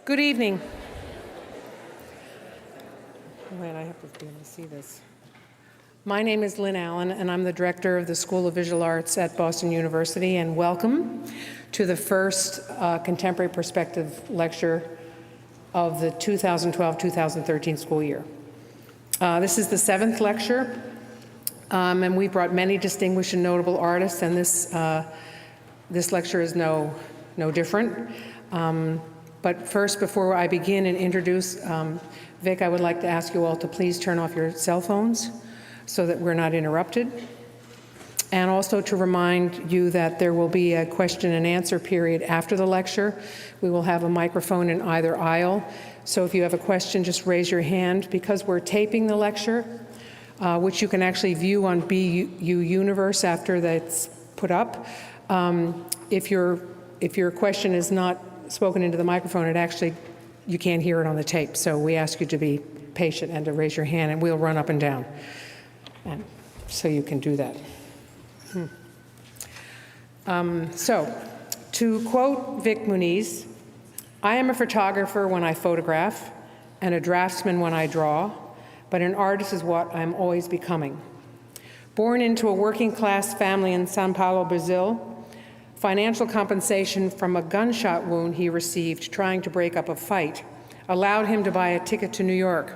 Good evening. Wait, I have to be able to see this. My name is Lynn Allen, and I'm the director of the School of Visual Arts at Boston University, and welcome to the first Contemporary Perspective lecture of the 2012-2013 school year. This is the 7th lecture, and we brought many distinguished and notable artists, and this lecture is no different. But first, before I begin and introduce Vik, I would like to ask you all to please turn off your cell phones so that we're not interrupted. And also to remind you that there will be a question and answer period after the lecture. We will have a microphone in either aisle. So if you have a question, just raise your hand. Because we're taping the lecture, which you can actually view on BU Universe after that's put up, if your question is not spoken into the microphone, you can't hear it on the tape. So we ask you to be patient and to raise your hand, and we'll run up and down. And so you can do that. So, to quote Vik Muniz, "I am a photographer when I photograph, and a draftsman when I draw, but an artist is what I'm always becoming." Born into a working-class family in São Paulo, Brazil, financial compensation from a gunshot wound he received trying to break up a fight allowed him to buy a ticket to New York.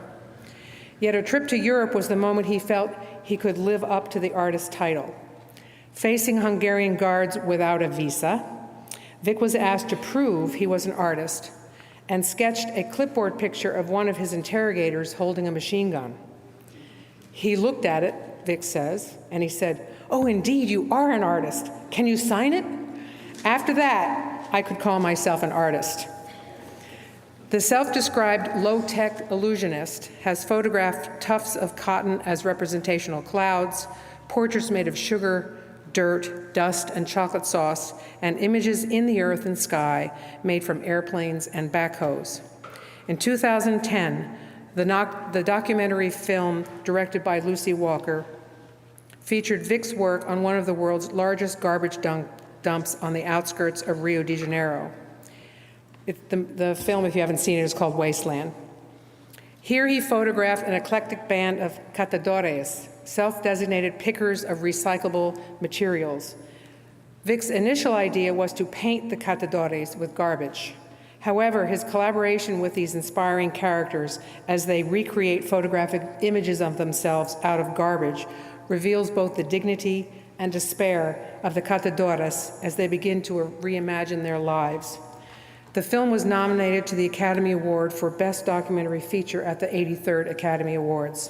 Yet a trip to Europe was the moment he felt he could live up to the artist title. Facing Hungarian guards without a visa, Vik was asked to prove he was an artist and sketched a clipboard picture of one of his interrogators holding a machine gun. He looked at it, Vik says, and he said, "Oh, indeed, you are an artist. Can you sign it?" After that, I could call myself an artist. The self-described low-tech illusionist has photographed tufts of cotton as representational clouds, portraits made of sugar, dirt, dust, and chocolate sauce, and images in the earth and sky made from airplanes and backhoes. In 2010, the documentary film directed by Lucy Walker featured Vik's work on one of the world's largest garbage dumps on the outskirts of Rio de Janeiro. The film, if you haven't seen it, is called Wasteland. Here he photographed an eclectic band of catadores, self-designated pickers of recyclable materials. Vik's initial idea was to paint the catadores with garbage. However, his collaboration with these inspiring characters as they recreate photographic images of themselves out of garbage reveals both the dignity and despair of the catadores as they begin to reimagine their lives. The film was nominated to the Academy Award for Best Documentary Feature at the 83rd Academy Awards.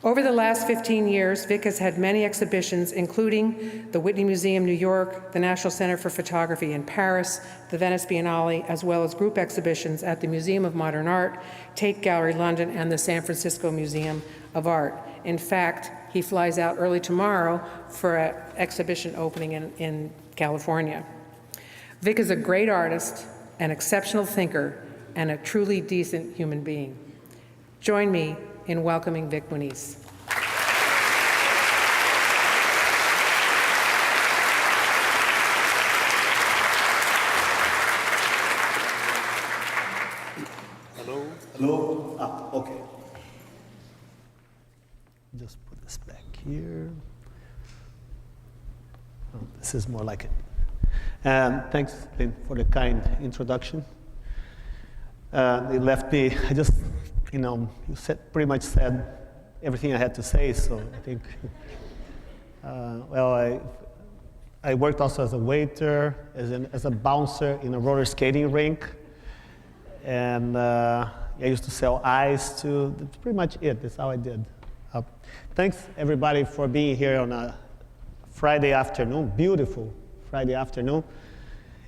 Over the last 15 years, Vik has had many exhibitions, including the Whitney Museum, New York, the National Center for Photography in Paris, the Venice Biennale, as well as group exhibitions at the Museum of Modern Art, Tate Gallery London, and the San Francisco Museum of Art. In fact, he flies out early tomorrow for an exhibition opening in California. Vik is a great artist, an exceptional thinker, and a truly decent human being. Join me in welcoming Vik Muniz. Hello? Hello? Okay. Just put this back here. Oh, this is more like it. Thanks, Lynn, for the kind introduction. It left me, you pretty much said everything I had to say, so I think, I worked also as a waiter, as a bouncer in a roller skating rink, and I used to sell ice too. That's pretty much it. That's how I did. Thanks, everybody, for being here on a Friday afternoon, beautiful Friday afternoon,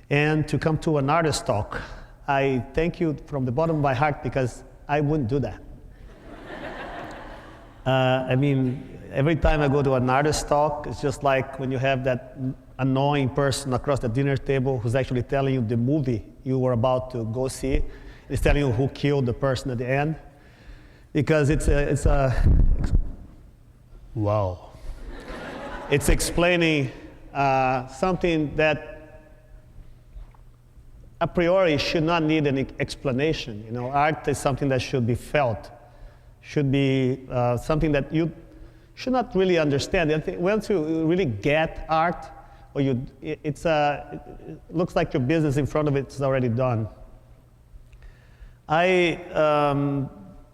and to come to an artist talk. I thank you from the bottom of my heart because I wouldn't do that. Every time I go to an artist talk, it's just like when you have that annoying person across the dinner table who's actually telling you the movie you were about to go see. It's telling you who killed the person at the end. Because wow. It's explaining something that a priori should not need any explanation. You know, art is something that should be felt, should be something that you should not really understand. I think once you really get art, or it looks like your business in front of it is already done.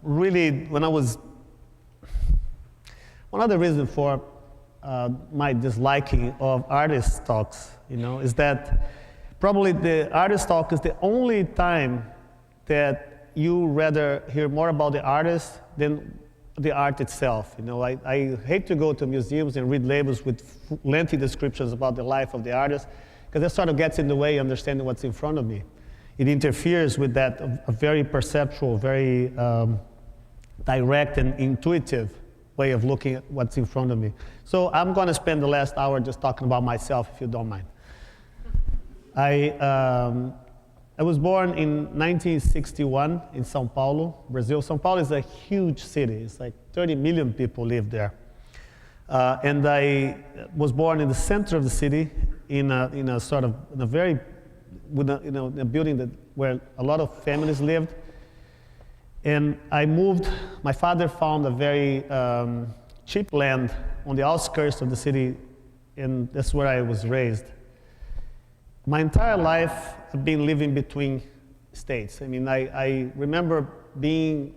Really, one of the reasons for my disliking of artist talks, you know, is that probably the artist talk is the only time that you rather hear more about the artist than the art itself. You know, I hate to go to museums and read labels with lengthy descriptions about the life of the artist, because that sort of gets in the way of understanding what's in front of me. It interferes with that a very perceptual, very direct and intuitive way of looking at what's in front of me. So I'm going to spend the last hour just talking about myself, if you don't mind. I was born in 1961 in São Paulo, Brazil. São Paulo is a huge city. It's like 30 million people live there. And I was born in the center of the city in a building where a lot of families lived. And I moved, my father found a very cheap land on the outskirts of the city, and that's where I was raised. My entire life, I've been living between states. I mean, I remember being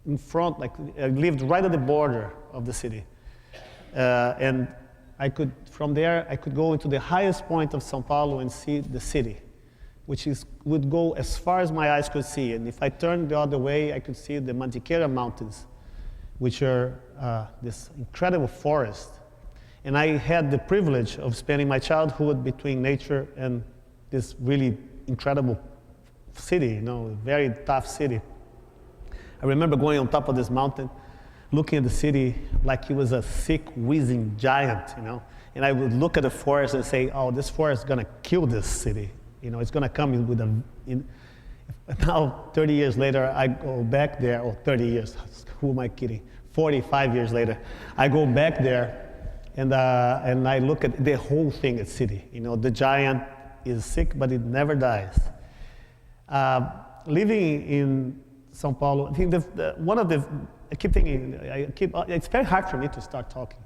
in front, like I lived right at the border of the city. And from there, I could go into the highest point of São Paulo and see the city, which would go as far as my eyes could see. And if I turned the other way, I could see the Mantiqueira Mountains, which are this incredible forest. And I had the privilege of spending my childhood between nature and this really incredible city, you know, a very tough city. I remember going on top of this mountain, looking at the city like it was a sick, wheezing giant, you know. And I would look at the forest and say, oh, this forest is gonna kill this city. You know, it's gonna come in with now, 30 years later, I go back there, or 30 years, who am I kidding? 45 years later, I go back there and I look at the whole thing at city. You know, the giant is sick, but it never dies. Living in São Paulo, I think I keep thinking, it's very hard for me to start talking,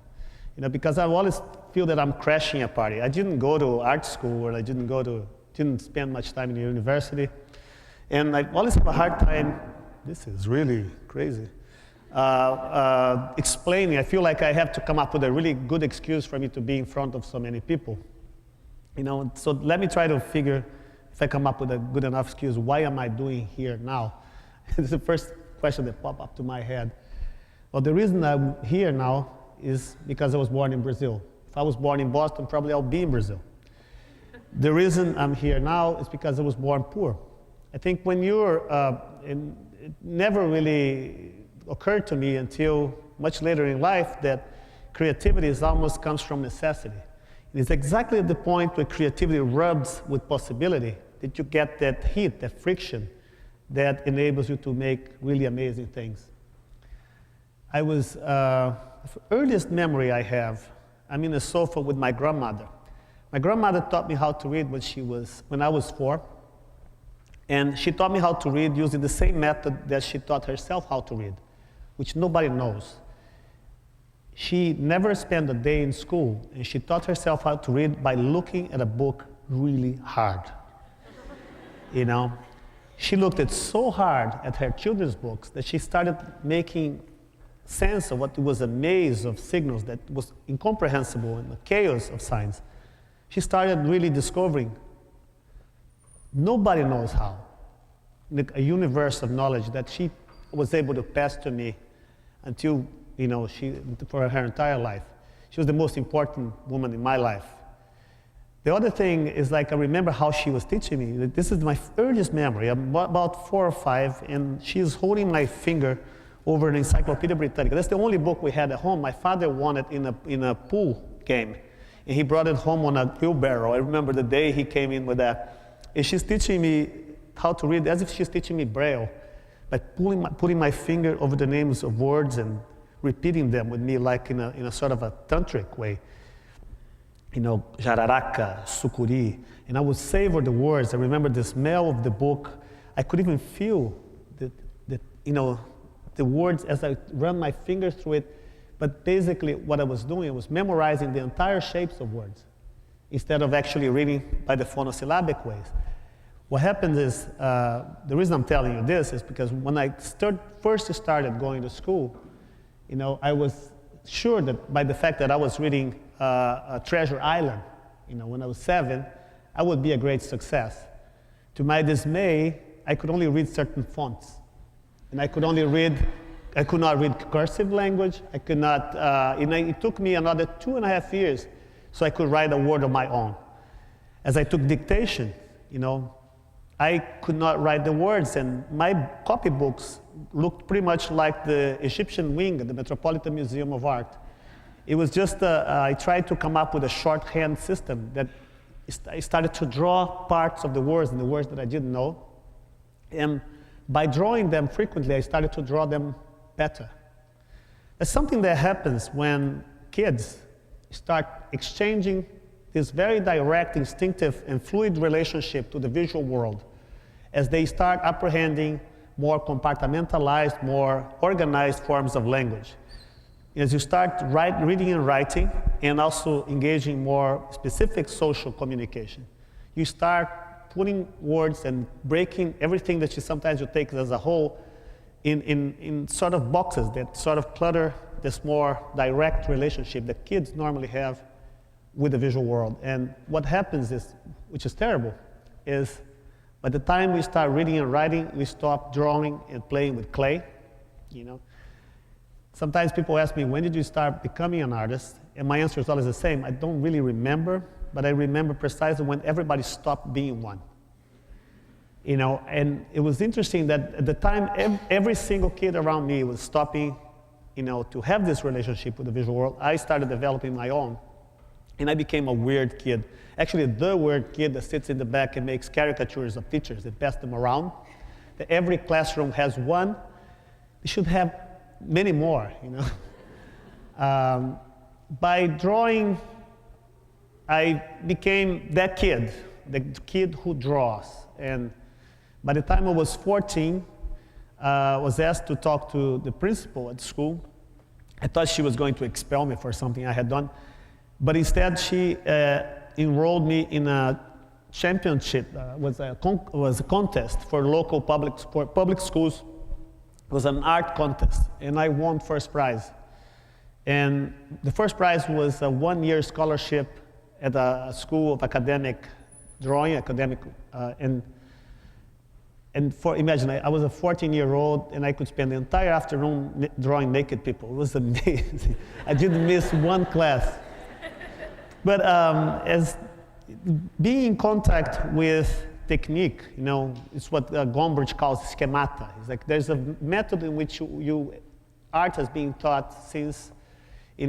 you know, because I always feel that I'm crashing a party. I didn't go to art school, or I didn't spend much time in the university, and I always have a hard time, this is really crazy, explaining. I feel like I have to come up with a really good excuse for me to be in front of so many people. You know, so let me try to figure, if I come up with a good enough excuse, why am I doing here now? It's the first question that popped up to my head. Well, the reason I'm here now is because I was born in Brazil. If I was born in Boston, probably I'll be in Brazil. The reason I'm here now is because I was born poor. I think when it never really occurred to me until much later in life that creativity almost comes from necessity. It is exactly at the point where creativity rubs with possibility that you get that heat, that friction, that enables you to make really amazing things. The earliest memory I have, I'm in a sofa with my grandmother. My grandmother taught me how to read when I was 4. And she taught me how to read using the same method that she taught herself how to read, which nobody knows. She never spent a day in school, and she taught herself how to read by looking at a book really hard. You know, she looked at so hard at her children's books that she started making sense of what was a maze of signals that was incomprehensible and the chaos of signs. She started really discovering, nobody knows how, a universe of knowledge that she was able to pass to me until, you know, for her entire life. She was the most important woman in my life. The other thing is, like, I remember how she was teaching me. This is my earliest memory. I'm about 4 or 5, and she's holding my finger over an Encyclopedia Britannica. That's the only book we had at home. My father won it in a pool game, and he brought it home on a wheelbarrow. I remember the day he came in with that. And she's teaching me how to read as if she's teaching me Braille, by putting my finger over the names of words and repeating them with me, like in a sort of a tantric way. jararaca, sucuri, and I would savor the words. I remember the smell of the book. I could even feel the words as I run my fingers through it. But basically what I was doing was memorizing the entire shapes of words instead of actually reading by the phonosyllabic ways. What happened is, the reason I'm telling you this is because when I first started going to school, I was sure that by the fact that I was reading Treasure Island, when I was 7, I would be a great success. To my dismay, I could only read certain fonts. And I could not read cursive language. I could not, it took me another 2.5 years so I could write a word of my own. As I took dictation, I could not write the words, and my copybooks looked pretty much like the Egyptian wing at the Metropolitan Museum of Art. It was just, I tried to come up with a shorthand system that I started to draw parts of the words and the words that I didn't know. And by drawing them frequently, I started to draw them better. That's something that happens when kids start exchanging this very direct, instinctive, and fluid relationship to the visual world as they start apprehending more compartmentalized, more organized forms of language. As you start reading and writing, and also engaging more specific social communication, you start putting words and breaking everything that sometimes you take as a whole in sort of boxes that sort of clutter this more direct relationship that kids normally have with the visual world. And what happens is, which is terrible, is by the time we start reading and writing, we stop drawing and playing with clay. Sometimes people ask me, when did you start becoming an artist? And my answer is always the same. I don't really remember, but I remember precisely when everybody stopped being one. And it was interesting that at the time, every single kid around me was stopping, to have this relationship with the visual world. I started developing my own, and I became a weird kid. Actually, the weird kid that sits in the back and makes caricatures of teachers and pass them around. That every classroom has one. They should have many more, By drawing, I became that kid, the kid who draws. And by the time I was 14, I was asked to talk to the principal at school. I thought she was going to expel me for something I had done. But instead, she enrolled me in a championship. Was a contest for local public schools. It was an art contest, and I won first prize. And the first prize was a 1-year scholarship at a school of academic drawing, imagine, I was a 14-year-old, and I could spend the entire afternoon drawing naked people. It was amazing. I didn't miss one class. But as being in contact with technique, it's what Gombrich calls schemata. It's like there's a method in which art has been taught since, the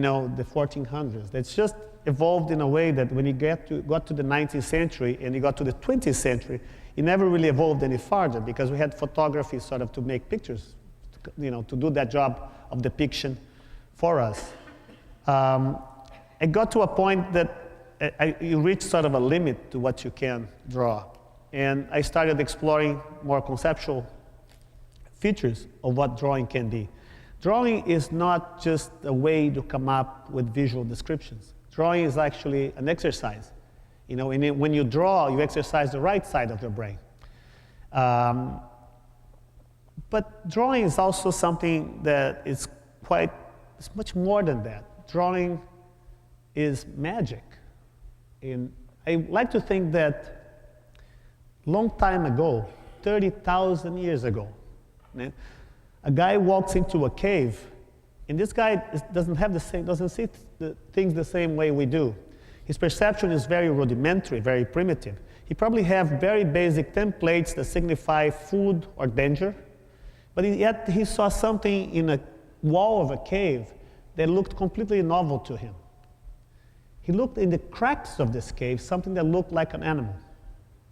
1400s. That's just evolved in a way that when you got to the 19th century and you got to the 20th century, it never really evolved any farther because we had photography sort of to make pictures, to do that job of depiction for us. It got to a point that you reach sort of a limit to what you can draw. And I started exploring more conceptual features of what drawing can be. Drawing is not just a way to come up with visual descriptions. Drawing is actually an exercise. And when you draw, you exercise the right side of your brain. But drawing is also something that it's much more than that. Drawing is magic. And I like to think that long time ago, 30,000 years ago, a guy walks into a cave, and this guy doesn't see things the same way we do. His perception is very rudimentary, very primitive. He probably have very basic templates that signify food or danger, but yet he saw something in a wall of a cave that looked completely novel to him. He looked in the cracks of this cave, something that looked like an animal.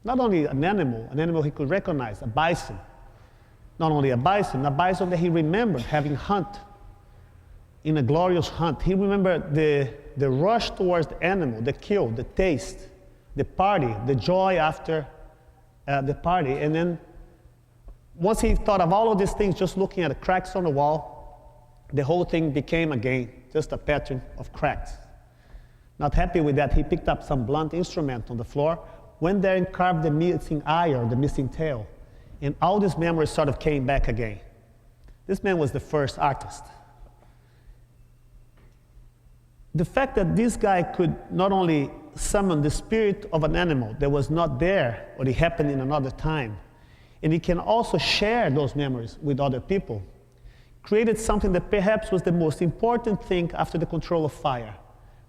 Not only an animal he could recognize, a bison. Not only a bison that he remembered having hunted. in a glorious hunt. He remembered the rush towards the animal, the kill, the taste, the party, the joy after the party. And then once he thought of all of these things, just looking at the cracks on the wall, the whole thing became again just a pattern of cracks. Not happy with that, he picked up some blunt instrument on the floor, went there and carved the missing eye or the missing tail. And all these memories sort of came back again. This man was the first artist. The fact that this guy could not only summon the spirit of an animal that was not there or it happened in another time, and he can also share those memories with other people, created something that perhaps was the most important thing after the control of fire: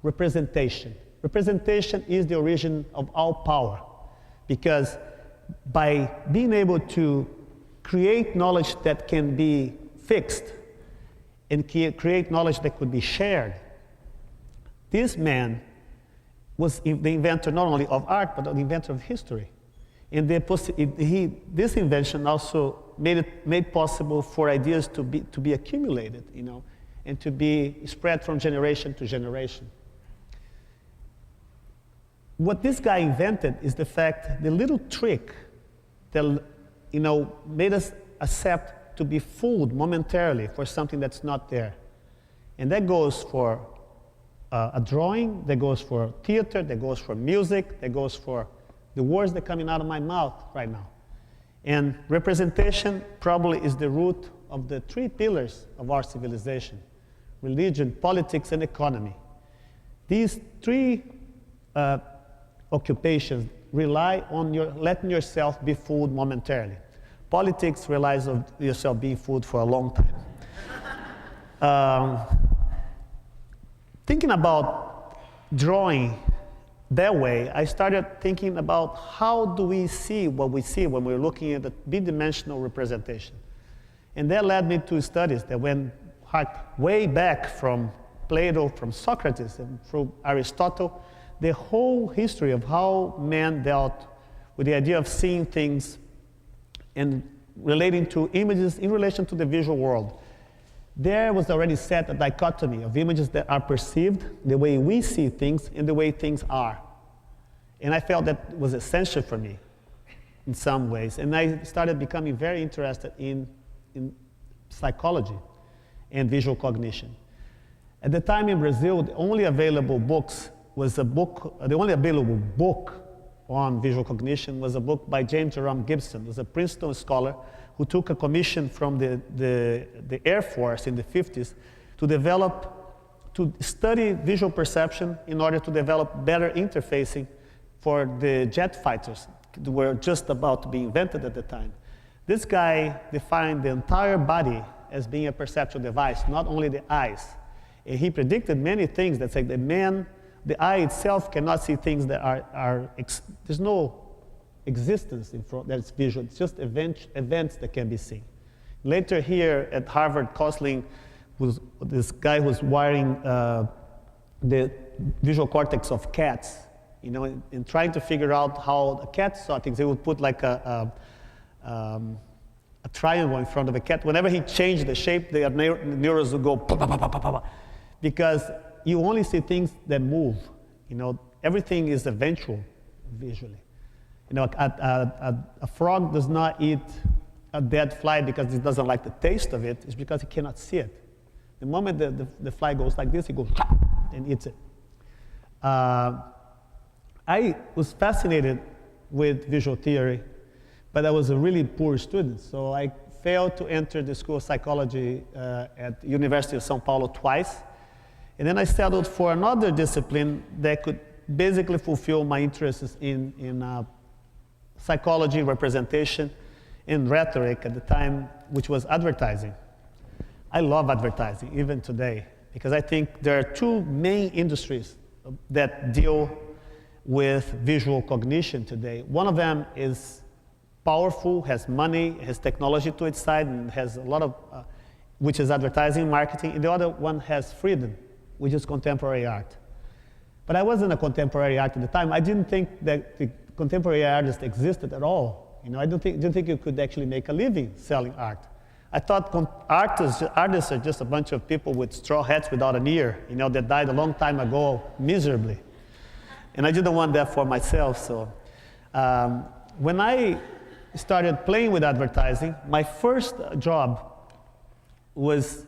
representation. Representation is the origin of all power, because by being able to create knowledge that can be fixed and create knowledge that could be shared, this man was the inventor not only of art, but the inventor of history. And this invention also made possible for ideas to be accumulated, and to be spread from generation to generation. What this guy invented is the little trick that made us accept to be fooled momentarily for something that's not there. And that goes for a drawing, that goes for theater, that goes for music, that goes for the words that are coming out of my mouth right now. And representation probably is the root of the three pillars of our civilization: religion, politics, and economy. These three occupations rely on letting yourself be fooled momentarily. Politics relies on yourself being fooled for a long time. Thinking about drawing that way, I started thinking about how do we see what we see when we're looking at the bidimensional representation. And that led me to studies that went way back from Plato, from Socrates, and from Aristotle, the whole history of how man dealt with the idea of seeing things and relating to images in relation to the visual world. There was already set a dichotomy of images that are perceived, the way we see things, and the way things are. And I felt that was essential for me in some ways. And I started becoming very interested in psychology and visual cognition. At the time in Brazil, the only available book on visual cognition was a book by James Jerome Gibson. He was a Princeton scholar who took a commission from the Air Force in the 50s to study visual perception in order to develop better interfacing for the jet fighters that were just about to be invented at the time. This guy defined the entire body as being a perceptual device, not only the eyes. And he predicted many things that say the eye itself cannot see things that there's no existence in front that's visual. It's just events that can be seen. Later here at Harvard, Kosling was this guy who was wiring the visual cortex of cats, and trying to figure out how the cat saw things. They would put like a triangle in front of a cat. Whenever he changed the shape, the neurons would go pa, pa, pa, pa, pa, pa, because you only see things that move. Everything is eventual visually. A frog does not eat a dead fly because it doesn't like the taste of it. It's because it cannot see it. The moment the fly goes like this, it goes and eats it. I was fascinated with visual theory, but I was a really poor student. So I failed to enter the School of Psychology at the University of São Paulo twice. And then I settled for another discipline that could basically fulfill my interests in psychology, representation, and rhetoric at the time, which was advertising. I love advertising, even today, because I think there are two main industries that deal with visual cognition today. One of them is powerful, has money, has technology to its side, and has a lot of, which is advertising and marketing. And the other one has freedom, which is contemporary art. But I wasn't a contemporary art at the time. I didn't think that the contemporary artist existed at all. I didn't think you could actually make a living selling art. I thought artists are just a bunch of people with straw hats without an ear, that died a long time ago miserably. And I didn't want that for myself. So when I started playing with advertising, my first job was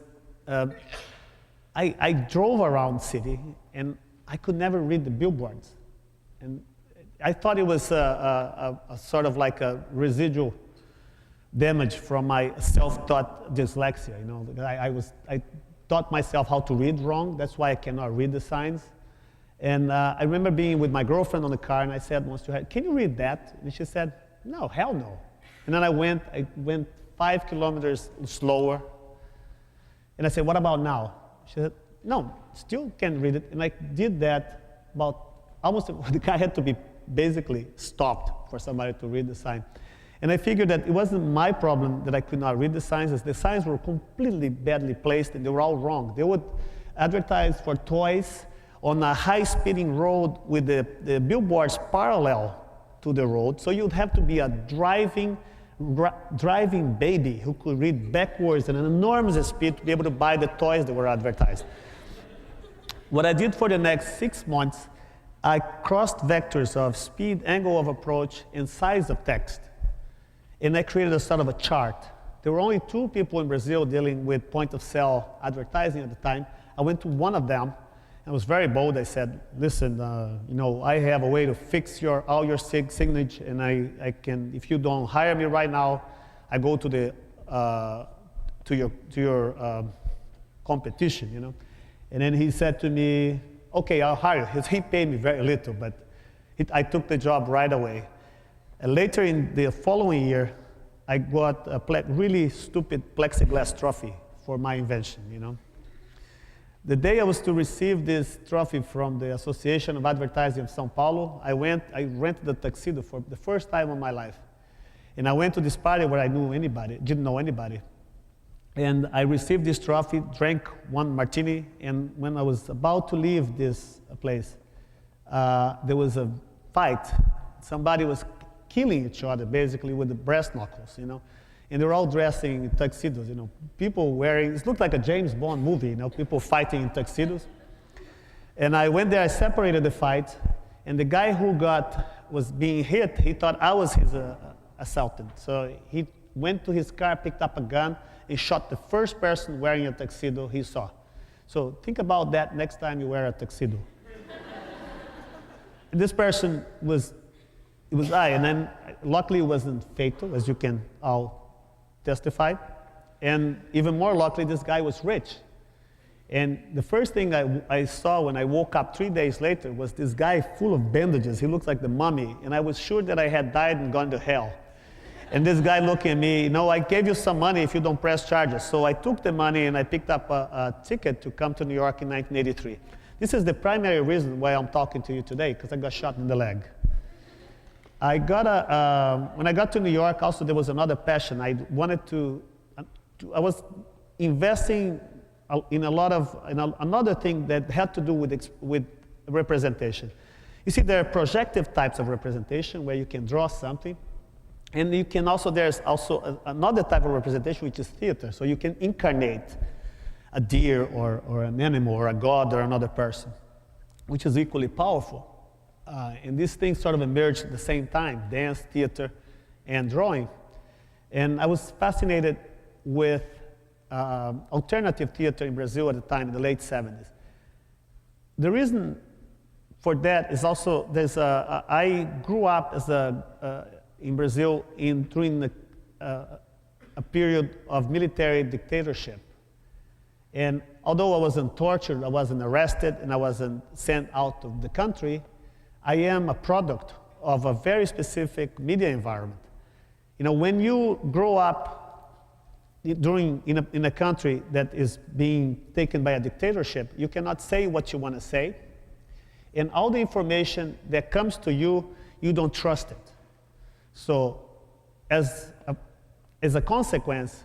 I drove around the city, and I could never read the billboards. And I thought it was a sort of like a residual damage from my self-taught dyslexia. I taught myself how to read wrong. That's why I cannot read the signs. And I remember being with my girlfriend on the car, and I said once to her, "Can you read that?" And she said, "No, hell no." And then I went 5 kilometers slower. And I said, "What about now?" She said, "No, still can't read it." And I did that about almost, the guy had to be basically stopped for somebody to read the sign. And I figured that it wasn't my problem that I could not read the signs, as the signs were completely badly placed and they were all wrong. They would advertise for toys on a high-speeding road with the billboards parallel to the road. So you'd have to be a driving baby who could read backwards at an enormous speed to be able to buy the toys that were advertised. What I did for the next 6 months, I crossed vectors of speed, angle of approach, and size of text. And I created a sort of a chart. There were only 2 people in Brazil dealing with point-of-sale advertising at the time. I went to one of them. I was very bold. I said, "Listen, I have a way to fix all your signage, and I can. If you don't hire me right now, I go to your competition, And then he said to me, "Okay, I'll hire you." He paid me very little, but I took the job right away. And later in the following year, I got a really stupid plexiglass trophy for my invention, The day I was to receive this trophy from the Association of Advertising of São Paulo, I rented a tuxedo for the first time in my life. And I went to this party where I didn't know anybody. And I received this trophy, drank one martini, and when I was about to leave this place, there was a fight. Somebody was killing each other, basically, with the brass knuckles, And they were all dressing in tuxedos, People wearing, it looked like a James Bond movie, People fighting in tuxedos. And I went there, I separated the fight, and the guy who was being hit, he thought I was his assailant. So he went to his car, picked up a gun, and shot the first person wearing a tuxedo he saw. So think about that next time you wear a tuxedo. This person it was I, and then luckily it wasn't fatal, as you can all testify. And even more luckily, this guy was rich. And the first thing I saw when I woke up 3 days later was this guy full of bandages. He looks like the mummy, and I was sure that I had died and gone to hell. And this guy looking at me, I gave you some money if you don't press charges. So I took the money and I picked up a ticket to come to New York in 1983. This is the primary reason why I'm talking to you today, because I got shot in the leg. When I got to New York, also there was another passion. I was investing in another thing that had to do with representation. You see, there are projective types of representation where you can draw something, and there's also another type of representation, which is theater. So you can incarnate a deer or an animal or a god or another person, which is equally powerful. And these things sort of emerged at the same time, dance, theater, and drawing. And I was fascinated with alternative theater in Brazil at the time, in the late 70s. The reason for that is also, I grew up in Brazil during a period of military dictatorship. And although I wasn't tortured, I wasn't arrested, and I wasn't sent out of the country, I am a product of a very specific media environment. When you grow up in a country that is being taken by a dictatorship, you cannot say what you want to say. And all the information that comes to you, you don't trust it. So as a consequence,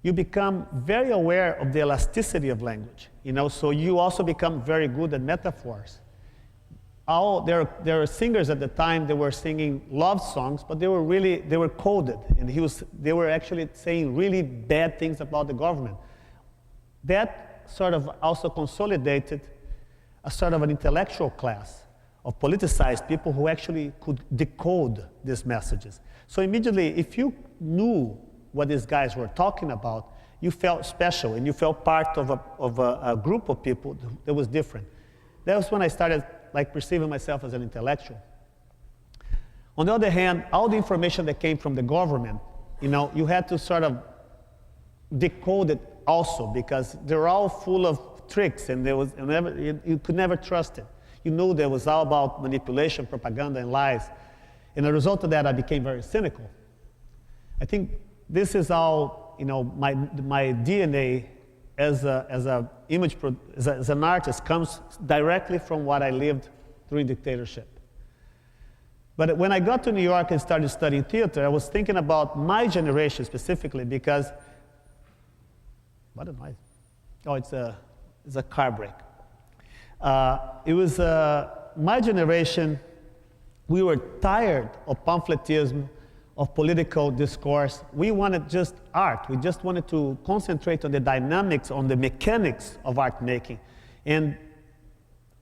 you become very aware of the elasticity of language. So you also become very good at metaphors. there were singers at the time that were singing love songs, but they were coded, and they were actually saying really bad things about the government. That sort of also consolidated a sort of an intellectual class of politicized people who actually could decode these messages. So immediately, if you knew what these guys were talking about, you felt special, and you felt part of a group of people that was different. That was when I started perceiving myself as an intellectual. On the other hand, all the information that came from the government, you had to sort of decode it also, because they're all full of tricks, and you could never trust it. You knew that it was all about manipulation, propaganda, and lies. And as a result of that, I became very cynical. I think this is all, my DNA as an artist comes directly from what I lived during dictatorship. But when I got to New York and started studying theater, I was thinking about my generation specifically, because, what a noise. Oh, it's a car brake. It was my generation. We were tired of pamphletism, of political discourse. We wanted just art. We just wanted to concentrate on the dynamics, on the mechanics of art making. And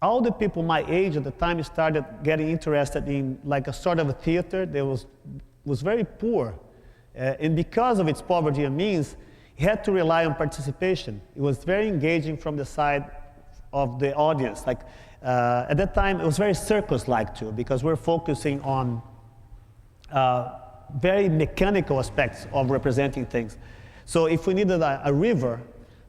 all the people my age at the time started getting interested in a sort of a theater that was very poor. And because of its poverty and means, it had to rely on participation. It was very engaging from the side of the audience. At that time, it was very circus-like too, because we're focusing on very mechanical aspects of representing things. So if we needed a river,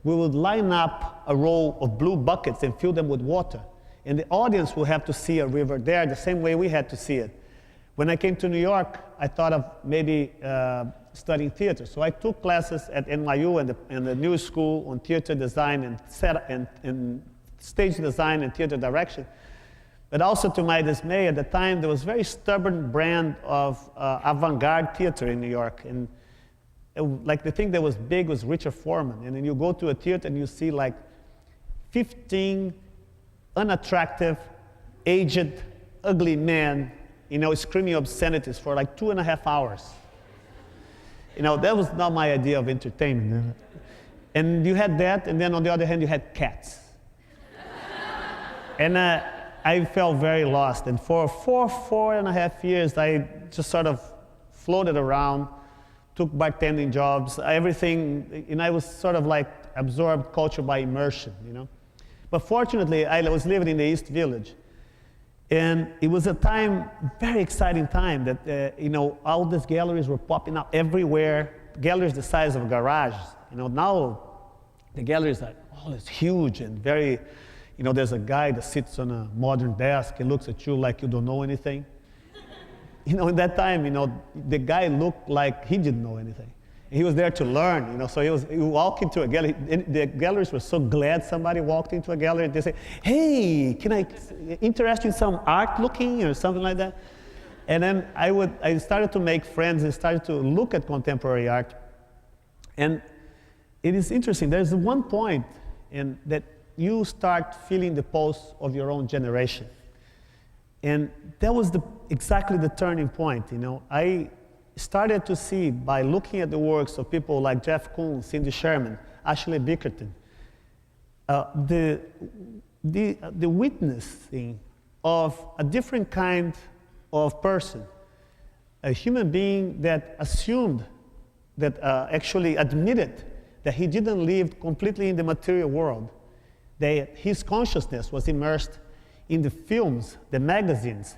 we would line up a row of blue buckets and fill them with water. And the audience will have to see a river there the same way we had to see it. When I came to New York, I thought of maybe studying theater. So I took classes at NYU and the New School on theater design and stage design and theater direction. But also, to my dismay, at the time, there was a very stubborn brand of avant-garde theater in New York. And the thing that was big was Richard Foreman. And then you go to a theater and you see 15 unattractive, aged, ugly men, screaming obscenities for 2.5 hours. That was not my idea of entertainment. And you had that, and then on the other hand, you had cats. And I felt very lost. And for 4.5 years, I just sort of floated around, took bartending jobs, everything, and I was sort of absorbed culture by immersion, But fortunately, I was living in the East Village. And it was a time, very exciting time, that, all these galleries were popping up everywhere, galleries the size of garages. Now the galleries are always huge and very, there's a guy that sits on a modern desk and looks at you like you don't know anything. In that time, the guy looked like he didn't know anything. He was there to learn, so he walked into a gallery. And the galleries were so glad somebody walked into a gallery. They say, hey, can I interest you in some art looking or something like that? And then I started to make friends and started to look at contemporary art. And it is interesting. There's one point that you start feeling the pulse of your own generation. And that was exactly the turning point. I started to see, by looking at the works of people like Jeff Koons, Cindy Sherman, Ashley Bickerton, the witnessing of a different kind of person, a human being that assumed, that actually admitted that he didn't live completely in the material world, that his consciousness was immersed in the films, the magazines,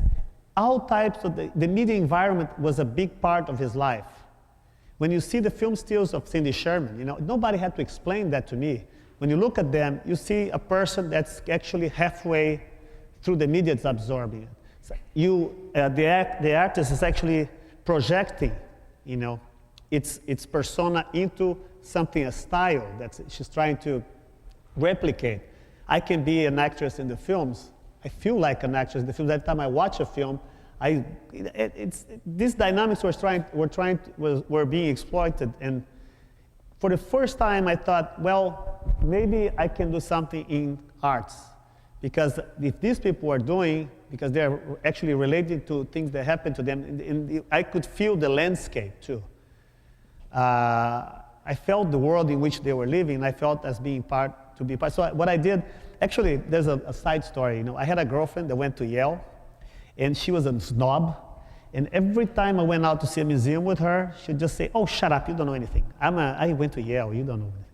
all types of the media environment was a big part of his life. When you see the film stills of Cindy Sherman, nobody had to explain that to me. When you look at them, you see a person that's actually halfway through the media that's absorbing it. So the artist is actually projecting, its persona into something, a style that she's trying to replicate. I can be an actress in the films. I feel like an actress in the films. Every time I watch a film, these dynamics were being exploited. And for the first time, I thought, well, maybe I can do something in arts, because if these people are doing, because they're actually related to things that happen to them. I could feel the landscape too. I felt the world in which they were living. I felt as being part. So what I did, actually, there's a side story. You know, I had a girlfriend that went to Yale, and she was a snob. And every time I went out to see a museum with her, she'd just say, "Oh, shut up! You don't know anything. I went to Yale. You don't know anything."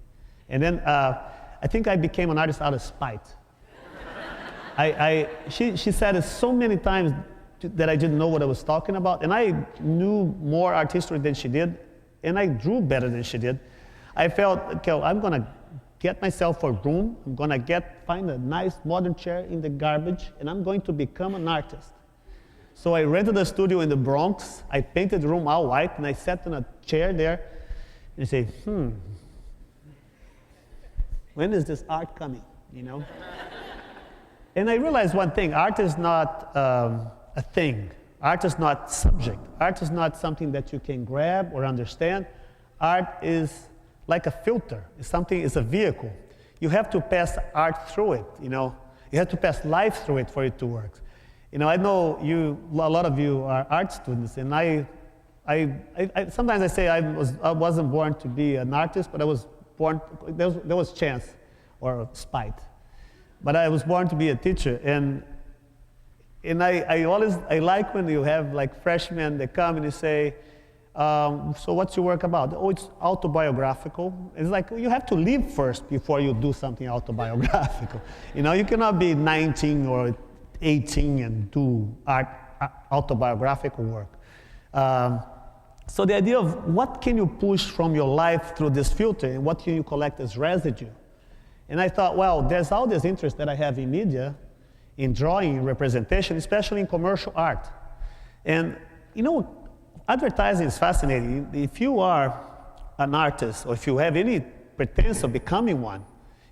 And then I think I became an artist out of spite. She said it so many times that I didn't know what I was talking about, and I knew more art history than she did, and I drew better than she did. I felt, okay, I'm gonna get myself a room, I'm gonna find a nice modern chair in the garbage, and I'm going to become an artist. So I rented a studio in the Bronx, I painted the room all white, and I sat in a chair there, and I say, when is this art coming, you know? And I realized one thing, art is not a thing. Art is not subject. Art is not something that you can grab or understand. Art is like a filter. It's a vehicle. You have to pass art through it, you know. You have to pass life through it for it to work. You know, I know a lot of you are art students, and I sometimes I say I wasn't born to be an artist, but I was born, there was chance or spite. But I was born to be a teacher, and I like when you have like freshmen that come and you say, so what's your work about? Oh, it's autobiographical. It's like, you have to live first before you do something autobiographical. You know, you cannot be 19 or 18 and do autobiographical work. So the idea of what can you push from your life through this filter, and what can you collect as residue? And I thought, well, there's all this interest that I have in media, in drawing, in representation, especially in commercial art. And, you know, advertising is fascinating. If you are an artist, or if you have any pretense of becoming one,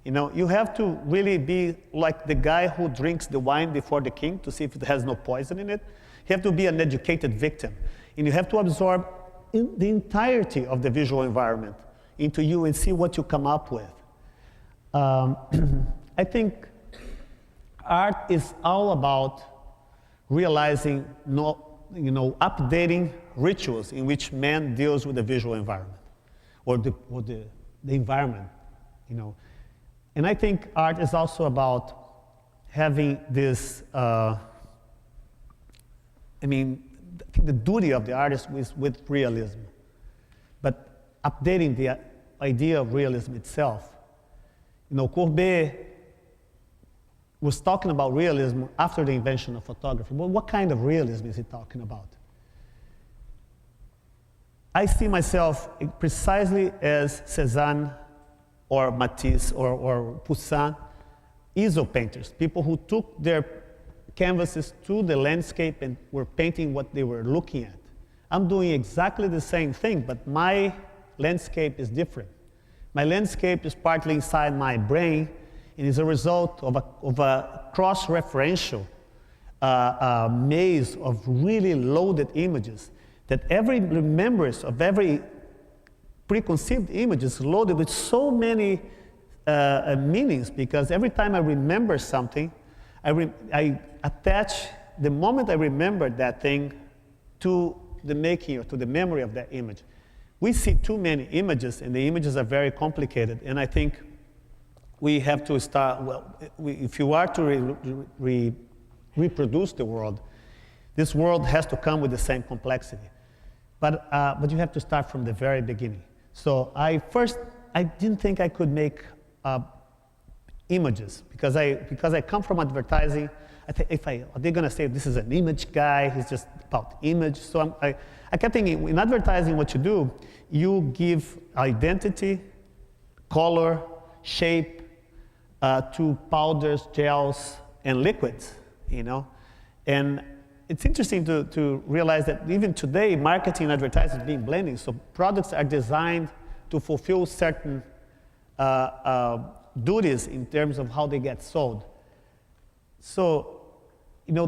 you know, you have to really be like the guy who drinks the wine before the king to see if it has no poison in it. You have to be an educated victim. And you have to absorb the entirety of the visual environment into you and see what you come up with. I think art is all about realizing, updating rituals in which man deals with the visual environment, or the environment, you know. And I think art is also about having this, I think the duty of the artist is with realism, but updating the idea of realism itself. You know, Courbet was talking about realism after the invention of photography. Well, what kind of realism is he talking about? I see myself precisely as Cézanne or Matisse or Poussin, easel painters, people who took their canvases to the landscape and were painting what they were looking at. I'm doing exactly the same thing, but my landscape is different. My landscape is partly inside my brain, and is a result of a cross-referential maze of really loaded images, that every remembrance of every preconceived image is loaded with so many meanings, because every time I remember something, I attach the moment I remember that thing to the making or to the memory of that image. We see too many images, and the images are very complicated, and I think we have to start, if you are to reproduce the world, this world has to come with the same complexity. But you have to start from the very beginning. So I didn't think I could make images, because I come from advertising. I think, are they going to say this is an image guy? He's just about image. So I kept thinking, in advertising, what you do, you give identity, color, shape to powders, gels, and liquids, you know. And it's interesting to realize that even today, marketing and advertising is being blended. So products are designed to fulfill certain duties in terms of how they get sold. So, you know,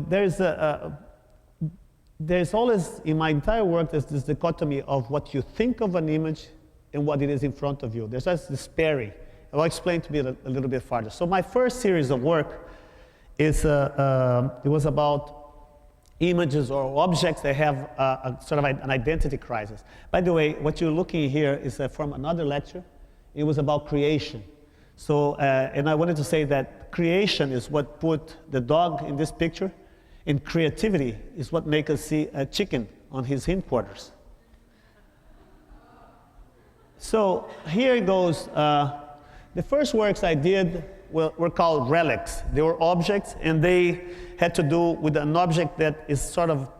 there's always, in my entire work, there's this dichotomy of what you think of an image and what it is in front of you. There's just this pairing. I'll explain to you a little bit further. So my first series of work it was about images or objects that have a sort of an identity crisis. By the way, what you're looking here is from another lecture. It was about creation. So, and I wanted to say that creation is what put the dog in this picture, and creativity is what makes us see a chicken on his hindquarters. So here it goes. The first works I did were called relics. They were objects, and they had to do with an object that is sort of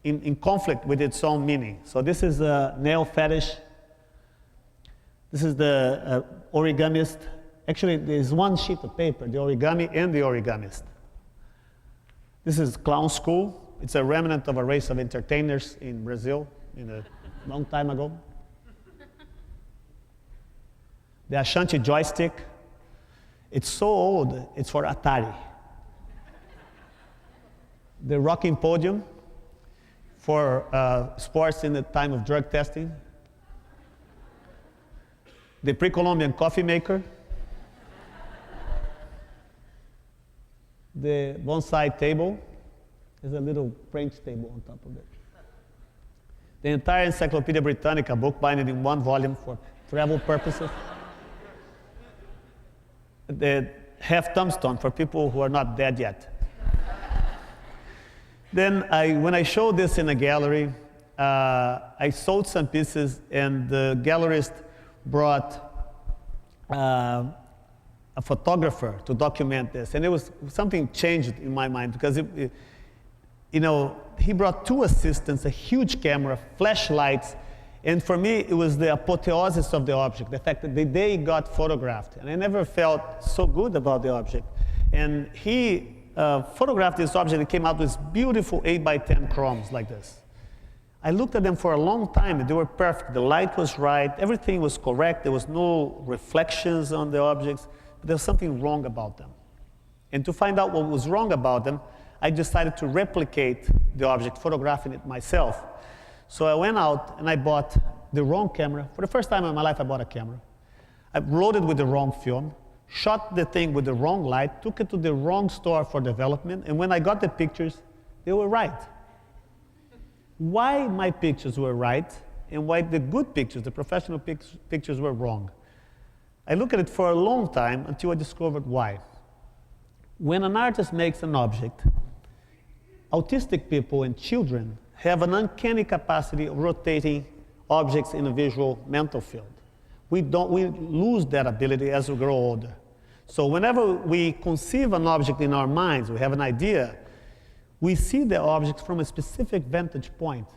in conflict with its own meaning. So this is a nail fetish. This is the origamist. Actually, there's one sheet of paper, the origami and the origamist. This is clown school. It's a remnant of a race of entertainers in Brazil a long time ago. The Ashanti joystick. It's so old, it's for Atari. The rocking podium for sports in the time of drug testing. The pre-Columbian coffee maker. The bonsai table. There's a little French table on top of it. The entire Encyclopedia Britannica, book binding in one volume for travel purposes. The half tombstone for people who are not dead yet. Then when I showed this in a gallery, I sold some pieces, and the gallerist brought a photographer to document this. And it was something changed in my mind, because he brought two assistants, a huge camera, flashlights, and for me, it was the apotheosis of the object, the fact that the day it got photographed. And I never felt so good about the object. And he photographed this object and came out with beautiful 8x10 chromes like this. I looked at them for a long time, and they were perfect. The light was right, everything was correct, there was no reflections on the objects, but there was something wrong about them. And to find out what was wrong about them, I decided to replicate the object, photographing it myself. So I went out and I bought the wrong camera. For the first time in my life, I bought a camera. I loaded with the wrong film, shot the thing with the wrong light, took it to the wrong store for development, and when I got the pictures, they were right. Why my pictures were right and why the good pictures, the professional pictures were wrong? I looked at it for a long time until I discovered why. When an artist makes an object, autistic people and children have an uncanny capacity of rotating objects in a visual mental field. We lose that ability as we grow older. So whenever we conceive an object in our minds, we have an idea, we see the object from a specific vantage point.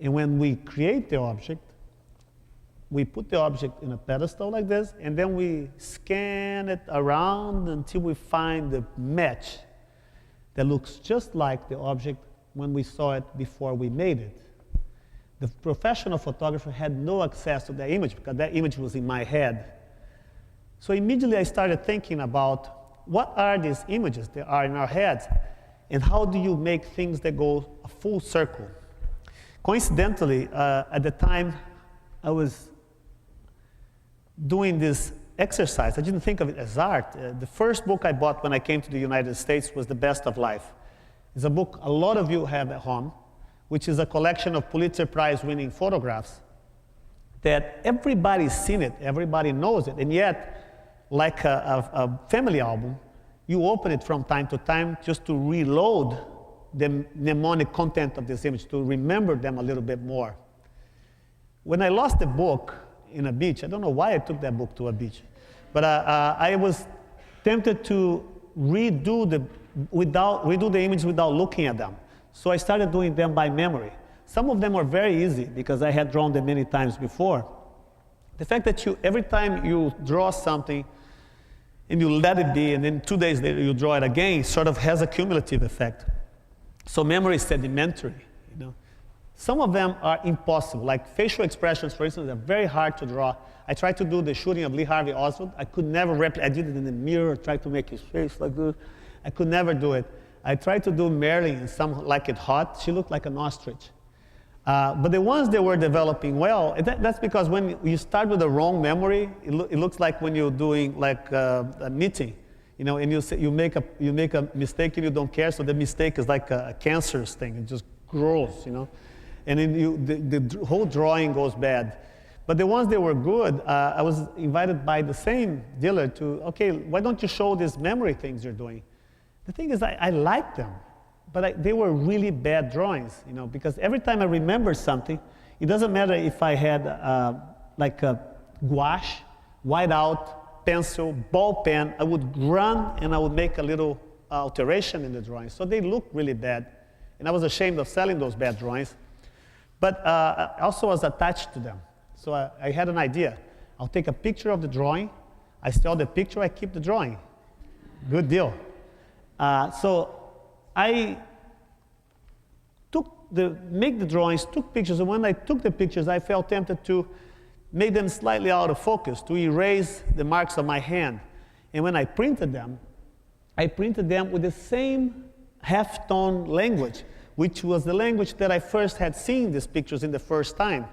And when we create the object, we put the object in a pedestal like this, and then we scan it around until we find the match that looks just like the object when we saw it before we made it. The professional photographer had no access to that image because that image was in my head. So immediately I started thinking about what are these images that are in our heads, and how do you make things that go a full circle? Coincidentally, at the time I was doing this exercise, I didn't think of it as art. The first book I bought when I came to the United States was The Best of Life. It's a book a lot of you have at home, which is a collection of Pulitzer Prize-winning photographs that everybody's seen it, everybody knows it, and yet, like a family album, you open it from time to time just to reload the mnemonic content of this image, to remember them a little bit more. When I lost the book in a beach, I don't know why I took that book to a beach, but I was tempted to redo the image without looking at them. So I started doing them by memory. Some of them were very easy because I had drawn them many times before. The fact that every time you draw something and you let it be, and then 2 days later you draw it again, sort of has a cumulative effect. So memory is sedimentary. Some of them are impossible, like facial expressions, for instance, are very hard to draw. I tried to do the shooting of Lee Harvey Oswald. I could never replicate. I did it in the mirror, tried to make his face like this. I could never do it. I tried to do Marilyn in Some Like It Hot. She looked like an ostrich. But the ones that were developing well, that's because when you start with the wrong memory, it looks like when you're doing like a knitting. and you make a mistake and you don't care, so the mistake is like a cancerous thing. It just grows, and then the whole drawing goes bad. But the ones that were good, I was invited by the same dealer to, okay, why don't you show these memory things you're doing? The thing is, I liked them, but they were really bad drawings, because every time I remember something, it doesn't matter if I had like a gouache, whiteout, pencil, ball pen, I would run and I would make a little alteration in the drawings. So they looked really bad. And I was ashamed of selling those bad drawings. But I also was attached to them. So I had an idea. I'll take a picture of the drawing. I sell the picture, I keep the drawing. Good deal. So I make the drawings, took pictures, and when I took the pictures, I felt tempted to make them slightly out of focus, to erase the marks of my hand. And when I printed them with the same half-tone language, which was the language that I first had seen these pictures in the first time.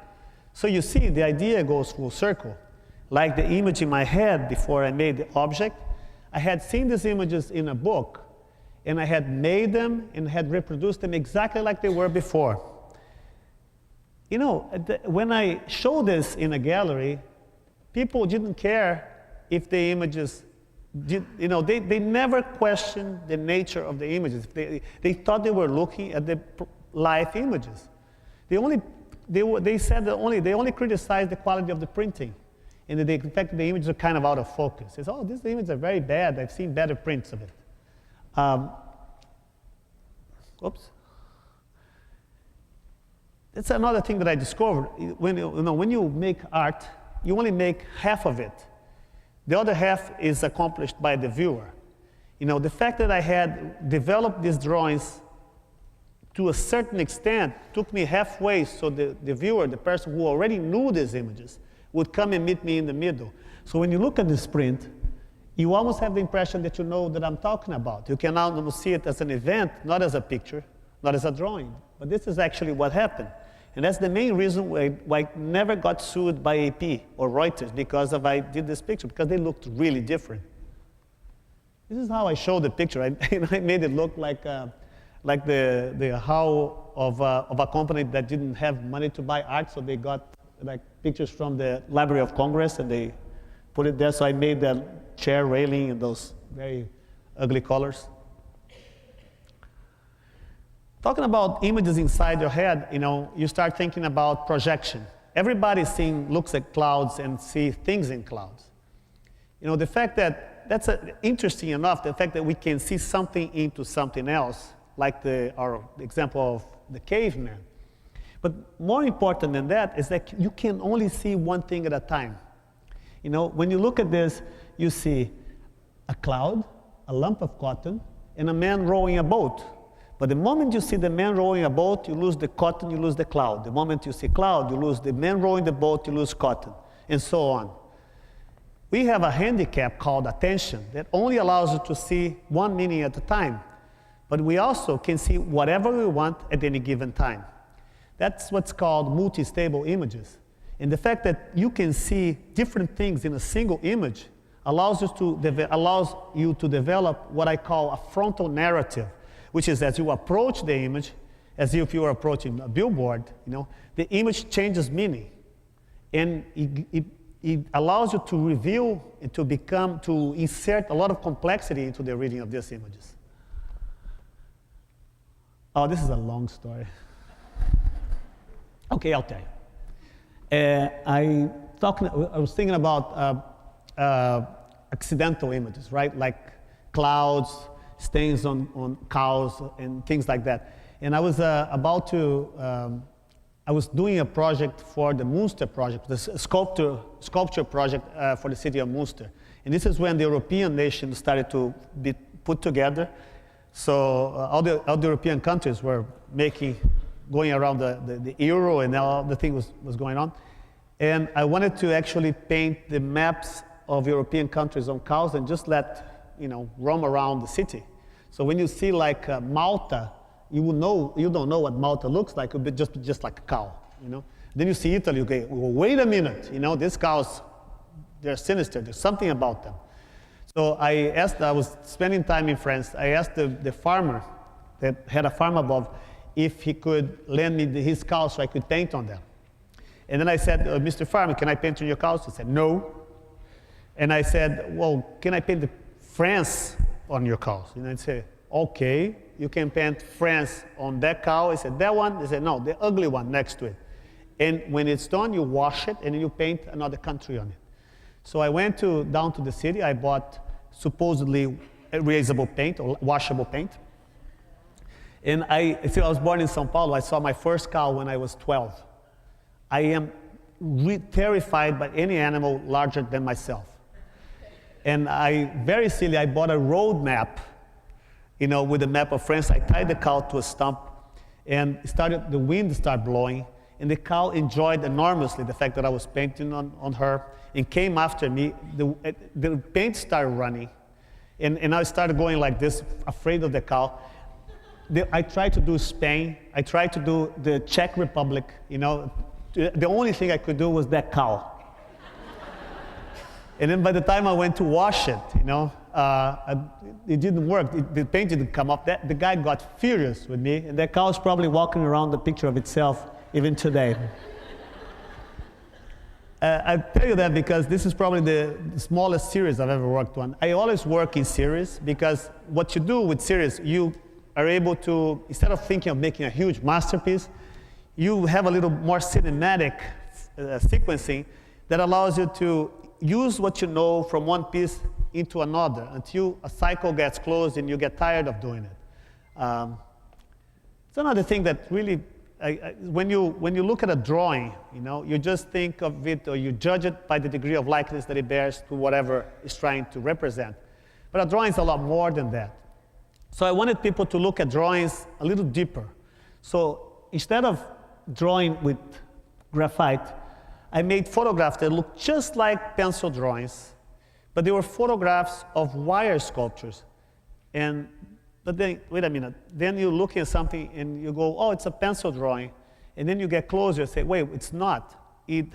So you see, the idea goes full circle. Like the image in my head before I made the object, I had seen these images in a book, and I had made them and had reproduced them exactly like they were before. When I showed this in a gallery, people didn't care if the images, they never questioned the nature of the images. They thought they were looking at the live images. They only criticized the quality of the printing, and the fact that the images are kind of out of focus. They say, oh, these images are very bad. I've seen better prints of it. Oops. That's another thing that I discovered. When you make art, you only make half of it. The other half is accomplished by the viewer. The fact that I had developed these drawings to a certain extent took me halfway, so the viewer, the person who already knew these images, would come and meet me in the middle. So when you look at this print, you almost have the impression that you know that I'm talking about. You can now see it as an event, not as a picture, not as a drawing. But this is actually what happened. And that's the main reason why I never got sued by AP or Reuters, because I did this picture, because they looked really different. This is how I show the picture. I made it look like the how of a company that didn't have money to buy art, so they got pictures from the Library of Congress and they put it there. So I made the chair railing in those very ugly colors. Talking about images inside your head, you start thinking about projection. Everybody looks at clouds and sees things in clouds. The fact that's interesting enough, the fact that we can see something into something else, like our example of the caveman. But more important than that is that you can only see one thing at a time. When you look at this, you see a cloud, a lump of cotton, and a man rowing a boat. But the moment you see the man rowing a boat, you lose the cotton, you lose the cloud. The moment you see cloud, you lose the man rowing the boat, you lose cotton, and so on. We have a handicap called attention that only allows you to see one meaning at a time. But we also can see whatever we want at any given time. That's what's called multistable images. And the fact that you can see different things in a single image allows you to develop what I call a frontal narrative, which is as you approach the image, as if you were approaching a billboard, the image changes meaning. And it allows you to reveal and to insert a lot of complexity into the reading of these images. Oh, this is a long story. Okay, I'll tell you. I was thinking about accidental images, right? Like clouds, stains on cows, and things like that. And I was I was doing a project for the Munster project, the sculpture project for the city of Munster. And this is when the European nations started to be put together. So all the European countries were going around the euro, and all the thing was going on. And I wanted to actually paint the maps of European countries on cows and just let roam around the city. So when you see like Malta, you don't know what Malta looks like. It would be just like a cow, Then you see Italy, you go, well, wait a minute, these cows, they're sinister. There's something about them. So I was spending time in France. I asked the farmer that had a farm above if he could lend me his cows so I could paint on them. And then I said, Mr. Farmer, can I paint on your cows? He said, no. And I said, well, can I paint France on your cows? And I said, okay, you can paint France on that cow. I said, that one? He said, no, the ugly one next to it. And when it's done, you wash it, and then you paint another country on it. So I went down to the city. I bought supposedly erasable paint or washable paint. And I was born in São Paulo. I saw my first cow when I was 12. I am terrified by any animal larger than myself. And very silly, I bought a road map, with a map of France. I tied the cow to a stump, and the wind started blowing, and the cow enjoyed enormously the fact that I was painting on her, and came after me. The paint started running, and I started going like this, afraid of the cow. I tried to do Spain. I tried to do the Czech Republic. The only thing I could do was that cow. And then by the time I went to wash it, it didn't work. The paint didn't come up. The guy got furious with me, and that cow is probably walking around the picture of itself even today. I tell you that because this is probably the smallest series I've ever worked on. I always work in series because what you do with series, you are able to, instead of thinking of making a huge masterpiece, you have a little more cinematic sequencing that allows you to use what you know from one piece into another until a cycle gets closed and you get tired of doing it. It's another thing that really, when you look at a drawing, you just think of it, or you judge it by the degree of likeness that it bears to whatever it's trying to represent. But a drawing is a lot more than that. So I wanted people to look at drawings a little deeper. So instead of drawing with graphite, I made photographs that looked just like pencil drawings, but they were photographs of wire sculptures. But then, wait a minute, then you're looking at something and you go, oh, it's a pencil drawing. And then you get closer and say, wait, it's not. Is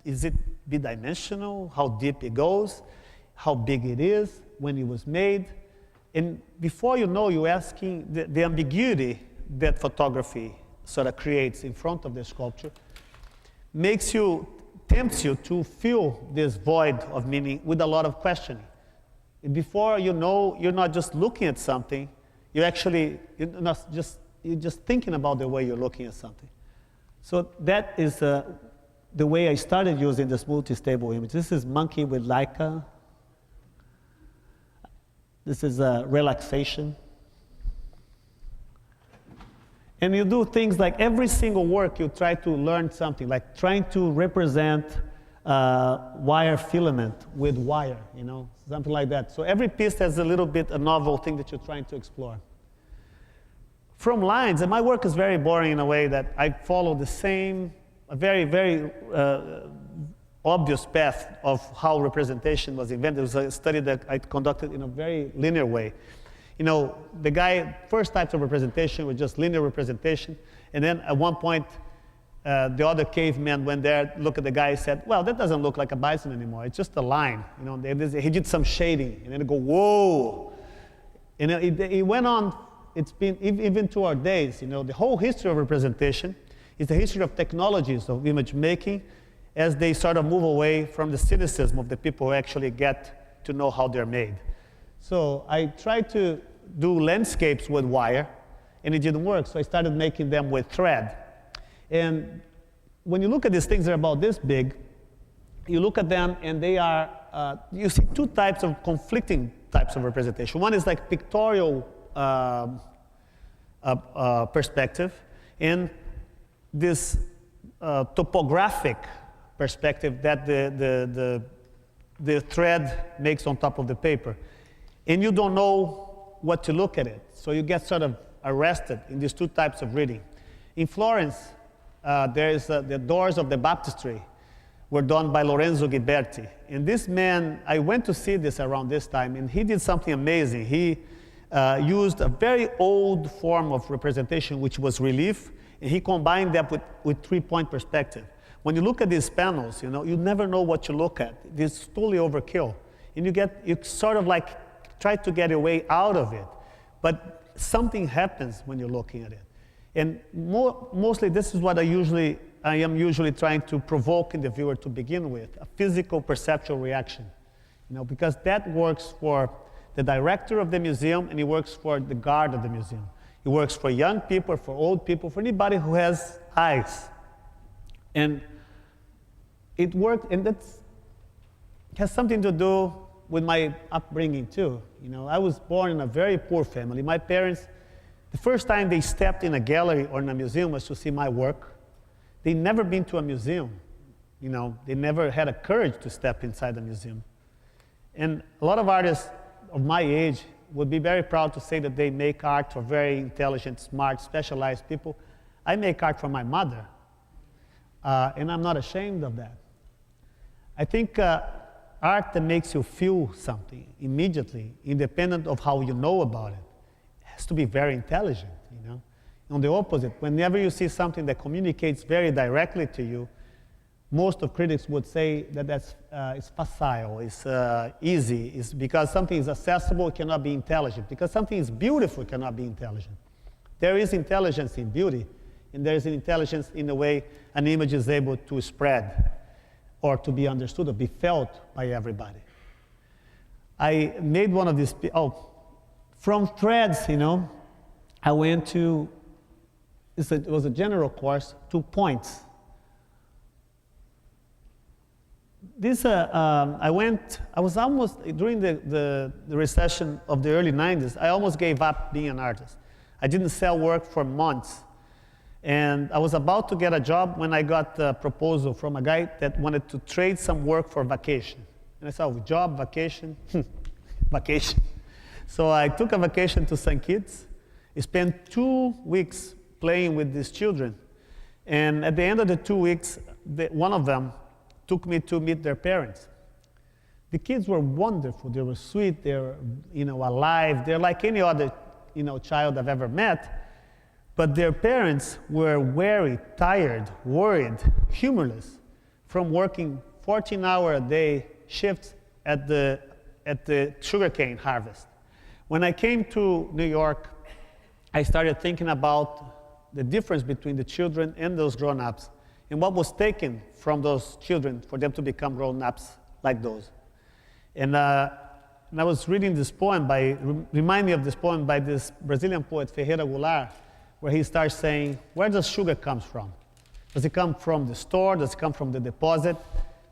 it bidimensional? How deep it goes? How big it is? When it was made? And before you know, you're asking the ambiguity that photography sort of creates in front of the sculpture, tempts you to fill this void of meaning with a lot of questioning. And before you know, you're not just looking at something, you're just thinking about the way you're looking at something. So that is the way I started using this multistable image. This is monkey with Leica. This is relaxation. And you do things like every single work you try to learn something, like trying to represent wire filament with wire, something like that. So every piece has a little bit a novel thing that you're trying to explore. From lines, and my work is very boring in a way that I follow the same, a very, very obvious path of how representation was invented. It was a study that I conducted in a very linear way. First types of representation were just linear representation, and then at one point, the other caveman went there, looked at the guy, and said, well, that doesn't look like a bison anymore. It's just a line. He did some shading, and then it go, whoa. And it went on. It's been, even to our days, the whole history of representation is the history of technologies of image making as they sort of move away from the cynicism of the people who actually get to know how they're made. So I tried to do landscapes with wire, and it didn't work, so I started making them with thread. And when you look at these things, they're about this big. You look at them, and they are, you see two types of conflicting types of representation. One is like pictorial perspective, and this topographic perspective that the thread makes on top of the paper. And you don't know what to look at it, so you get sort of arrested in these two types of reading. In Florence, the doors of the baptistry were done by Lorenzo Ghiberti. And this man, I went to see this around this time, and he did something amazing. He used a very old form of representation, which was relief, and he combined that with three-point perspective. When you look at these panels, you never know what you look at. It's totally overkill. and you sort of like try to get a way out of it, but something happens when you're looking at it. And mostly this is what I am usually trying to provoke in the viewer to begin with, a physical perceptual reaction, because that works for the director of the museum and it works for the guard of the museum. It works for young people, for old people, for anybody who has eyes. And it worked, and that has something to do with my upbringing too. I was born in a very poor family. My parents, the first time they stepped in a gallery or in a museum was to see my work. They'd never been to a museum. They never had a courage to step inside a museum. And a lot of artists of my age would be very proud to say that they make art for very intelligent, smart, specialized people. I make art for my mother, and I'm not ashamed of that. I think art that makes you feel something immediately, independent of how you know about it, has to be very intelligent. On the opposite, whenever you see something that communicates very directly to you, most of critics would say that it's facile, it's easy, it's because something is accessible, it cannot be intelligent. Because something is beautiful, it cannot be intelligent. There is intelligence in beauty, and there is intelligence in the way an image is able to spread or to be understood or be felt by everybody. I made one of these, from threads, I went to, it was a general course, to points. This, I was almost, during the recession of the early 90s, I almost gave up being an artist. I didn't sell work for months. And I was about to get a job when I got a proposal from a guy that wanted to trade some work for vacation. And I said, job, vacation, vacation. So I took a vacation to St. Kitts, spent 2 weeks playing with these children. And at the end of the 2 weeks, one of them took me to meet their parents. The kids were wonderful. They were sweet. They were, alive. They're like any other, child I've ever met. But their parents were weary, tired, worried, humorless from working 14-hour-a-day shifts at the sugarcane harvest. When I came to New York, I started thinking about the difference between the children and those grown-ups and what was taken from those children for them to become grown-ups like those. And I was reading this poem remind me of this poem by this Brazilian poet, Ferreira Goulart, where he starts saying, where does sugar come from? Does it come from the store? Does it come from the deposit?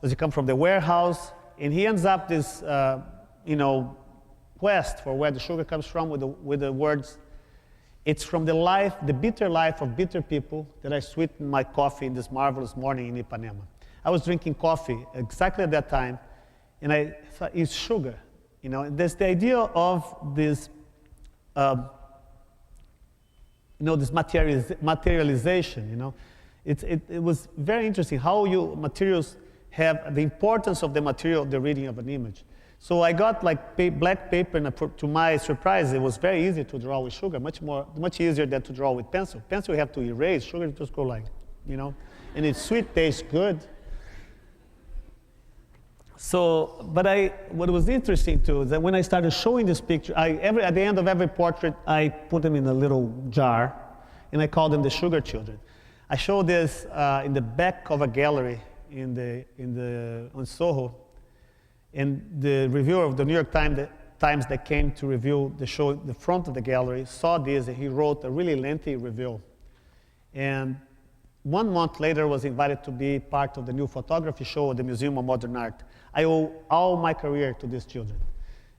Does it come from the warehouse? And he ends up this, quest for where the sugar comes from with the words, it's from the bitter life of bitter people that I sweetened my coffee in this marvelous morning in Ipanema. I was drinking coffee exactly at that time, and I thought, it's sugar. There's the idea of this, this materialization. It was very interesting how materials have the importance of the material of the reading of an image. So I got black paper, and to my surprise, it was very easy to draw with sugar, much easier than to draw with pencil. Pencil you have to erase, sugar you just go and it's sweet, tastes good. So, but what was interesting too is that when I started showing this picture, at the end of every portrait, I put them in a little jar, and I called them the Sugar Children. I showed this in the back of a gallery on Soho, and the reviewer of the New York Times that came to review the show, the front of the gallery, saw this, and he wrote a really lengthy review. And 1 month later, was invited to be part of the new photography show at the Museum of Modern Art. I owe all my career to these children.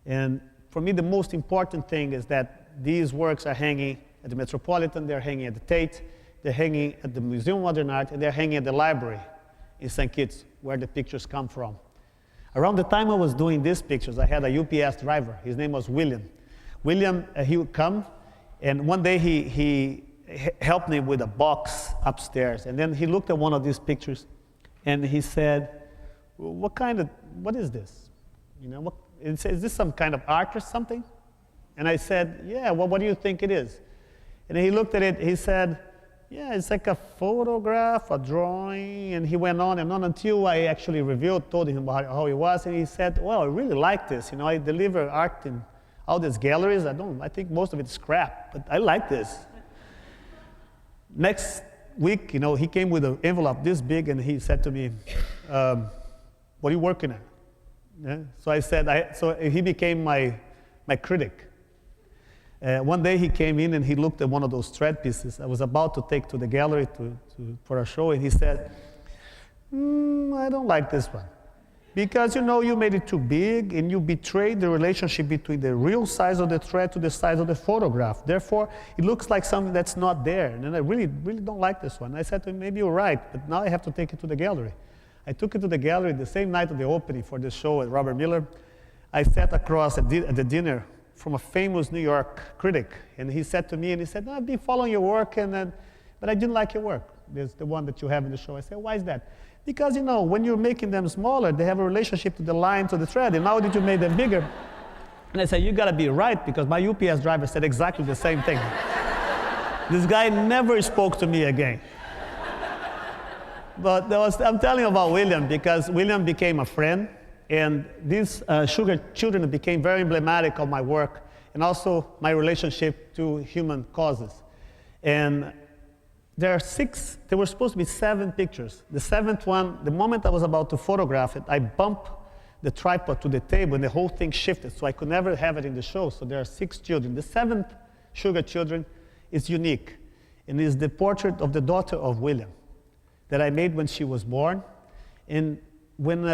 And for me, the most important thing is that these works are hanging at the Metropolitan, they're hanging at the Tate, they're hanging at the Museum of Modern Art, and they're hanging at the library in St. Kitts, where the pictures come from. Around the time I was doing these pictures, I had a UPS driver. His name was William. William, he would come, and one day he helped me with a box upstairs. And then he looked at one of these pictures, and he said, what is this? Is this some kind of art or something? And I said, yeah, well, what do you think it is? And he looked at it, he said, Yeah, it's like a photograph, a drawing, and he went on and on until I actually told him about how it was, and he said, well, I really like this. I deliver art in all these galleries. I think most of it's crap, but I like this. Next week, he came with an envelope this big, and he said to me, what are you working at? Yeah? So I said, so he became my critic. One day he came in and he looked at one of those thread pieces I was about to take to the gallery for a show, and he said, I don't like this one. Because you made it too big and you betrayed the relationship between the real size of the thread to the size of the photograph. Therefore, it looks like something that's not there. And I really, really don't like this one. I said to him, maybe you're right, but now I have to take it to the gallery. I took it to the gallery the same night of the opening for this show at Robert Miller. I sat across at the dinner from a famous New York critic, and he said to me, I've been following your work, but I didn't like your work. There's the one that you have in the show. I said, why is that? Because, when you're making them smaller, they have a relationship to the line, to the thread, and now that you made them bigger. And I said, you gotta be right, because my UPS driver said exactly the same thing. This guy never spoke to me again. But I'm telling you about William, because William became a friend, and these sugar children became very emblematic of my work, and also my relationship to human causes. And there were supposed to be 7 pictures. The 7th one, the moment I was about to photograph it, I bumped the tripod to the table and the whole thing shifted, so I could never have it in the show. So there are 6 children. The 7th sugar children is unique, and is the portrait of the daughter of William that I made when she was born. And when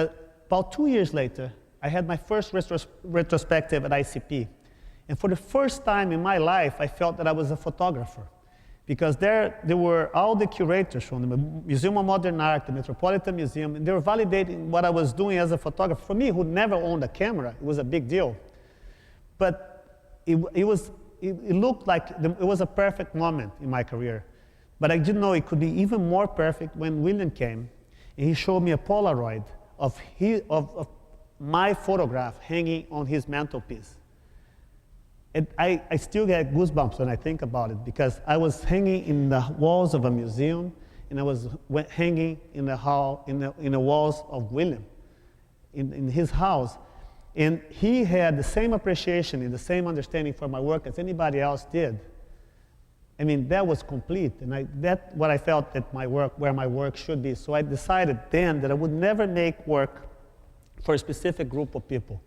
about 2 years later, I had my first retrospective at ICP. And for the first time in my life, I felt that I was a photographer. Because there were all the curators from the Museum of Modern Art, the Metropolitan Museum, and they were validating what I was doing as a photographer. For me, who never owned a camera, it was a big deal. But it looked like it was a perfect moment in my career. But I didn't know it could be even more perfect when William came, and he showed me a Polaroid of my photograph hanging on his mantelpiece. And I still get goosebumps when I think about it, because I was hanging in the walls of a museum, and I was hanging in the walls of William, in his house. And he had the same appreciation and the same understanding for my work as anybody else did. I mean, that was complete, and that's what I felt that where my work should be. So I decided then that I would never make work for a specific group of people,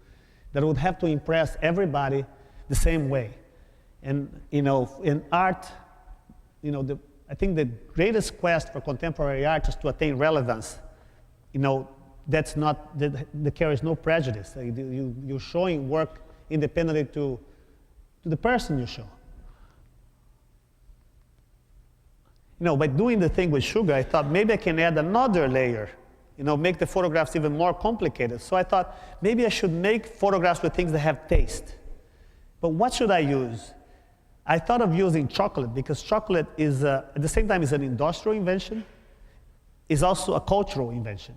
that I would have to impress everybody the same way. And in art, I think the greatest quest for contemporary art is to attain relevance. That carries no prejudice. You're showing work independently to the person you show. By doing the thing with sugar, I thought maybe I can add another layer, make the photographs even more complicated. So I thought maybe I should make photographs with things that have taste. But what should I use? I thought of using chocolate, because chocolate is, at the same time, is an industrial invention. It's also a cultural invention.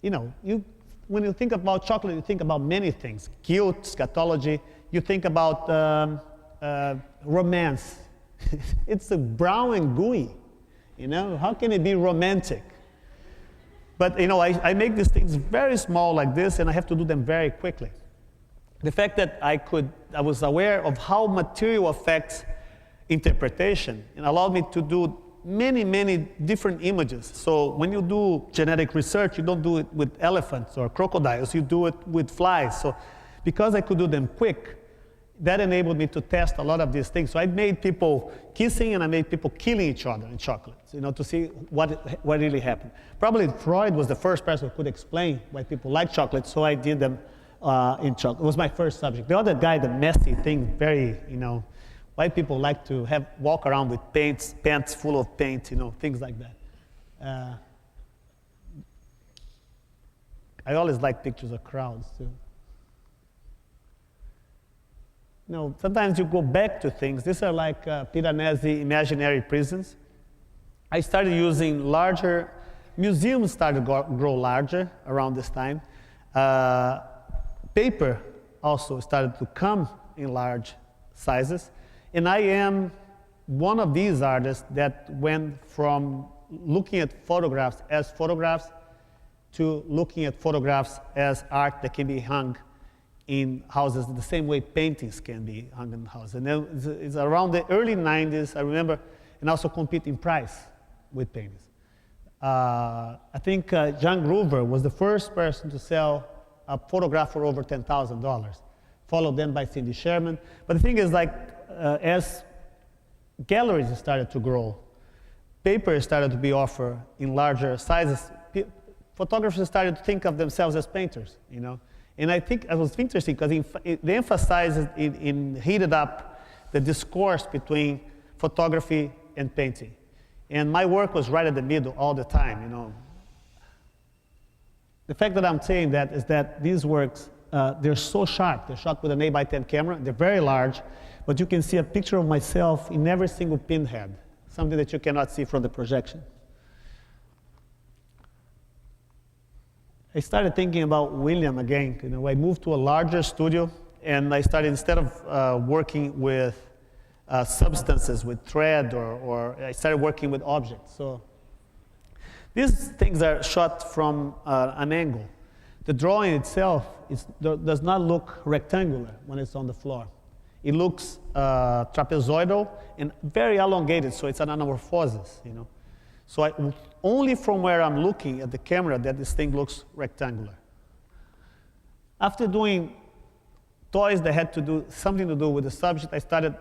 When you think about chocolate, you think about many things. Guilt, scatology. You think about romance. It's brown and gooey. How can it be romantic? But I make these things very small like this, and I have to do them very quickly. The fact that I was aware of how material affects interpretation, and allowed me to do many, many different images. So when you do genetic research, you don't do it with elephants or crocodiles, you do it with flies. So because I could do them quick, that enabled me to test a lot of these things. So I made people kissing, and I made people killing each other in chocolates, to see what really happened. Probably Freud was the first person who could explain why people like chocolate, so I did them in chocolate. It was my first subject. The other guy, the messy thing, very, why people like to walk around with pants full of paint, things like that. I always like pictures of crowds, too. Sometimes you go back to things. These are like Piranesi imaginary prisons. I started using larger, museums started to grow larger around this time. Paper also started to come in large sizes. And I am one of these artists that went from looking at photographs as photographs to looking at photographs as art that can be hung in houses the same way paintings can be hung in houses. And then it's around the early 90s, I remember, and also compete in price with paintings. I think John Groover was the first person to sell a photograph for over $10,000, followed then by Cindy Sherman. But the thing is, like, as galleries started to grow, paper started to be offered in larger sizes, photographers started to think of themselves as painters, you know? And I think it was interesting because they emphasized it heated up the discourse between photography and painting. And my work was right at the middle all the time, you know. The fact that I'm saying that is that these works, they're so sharp. They're shot with an 8x10 camera. They're very large, but you can see a picture of myself in every single pinhead, something that you cannot see from the projection. I started thinking about William again. You know, I moved to a larger studio, and I started, instead of working with substances, with thread, or I started working with objects. So these things are shot from an angle. The drawing itself does not look rectangular when it's on the floor. It looks trapezoidal and very elongated, so it's an anamorphosis, you know. So only from where I'm looking at the camera that this thing looks rectangular. After doing toys that had to do something to do with the subject, I started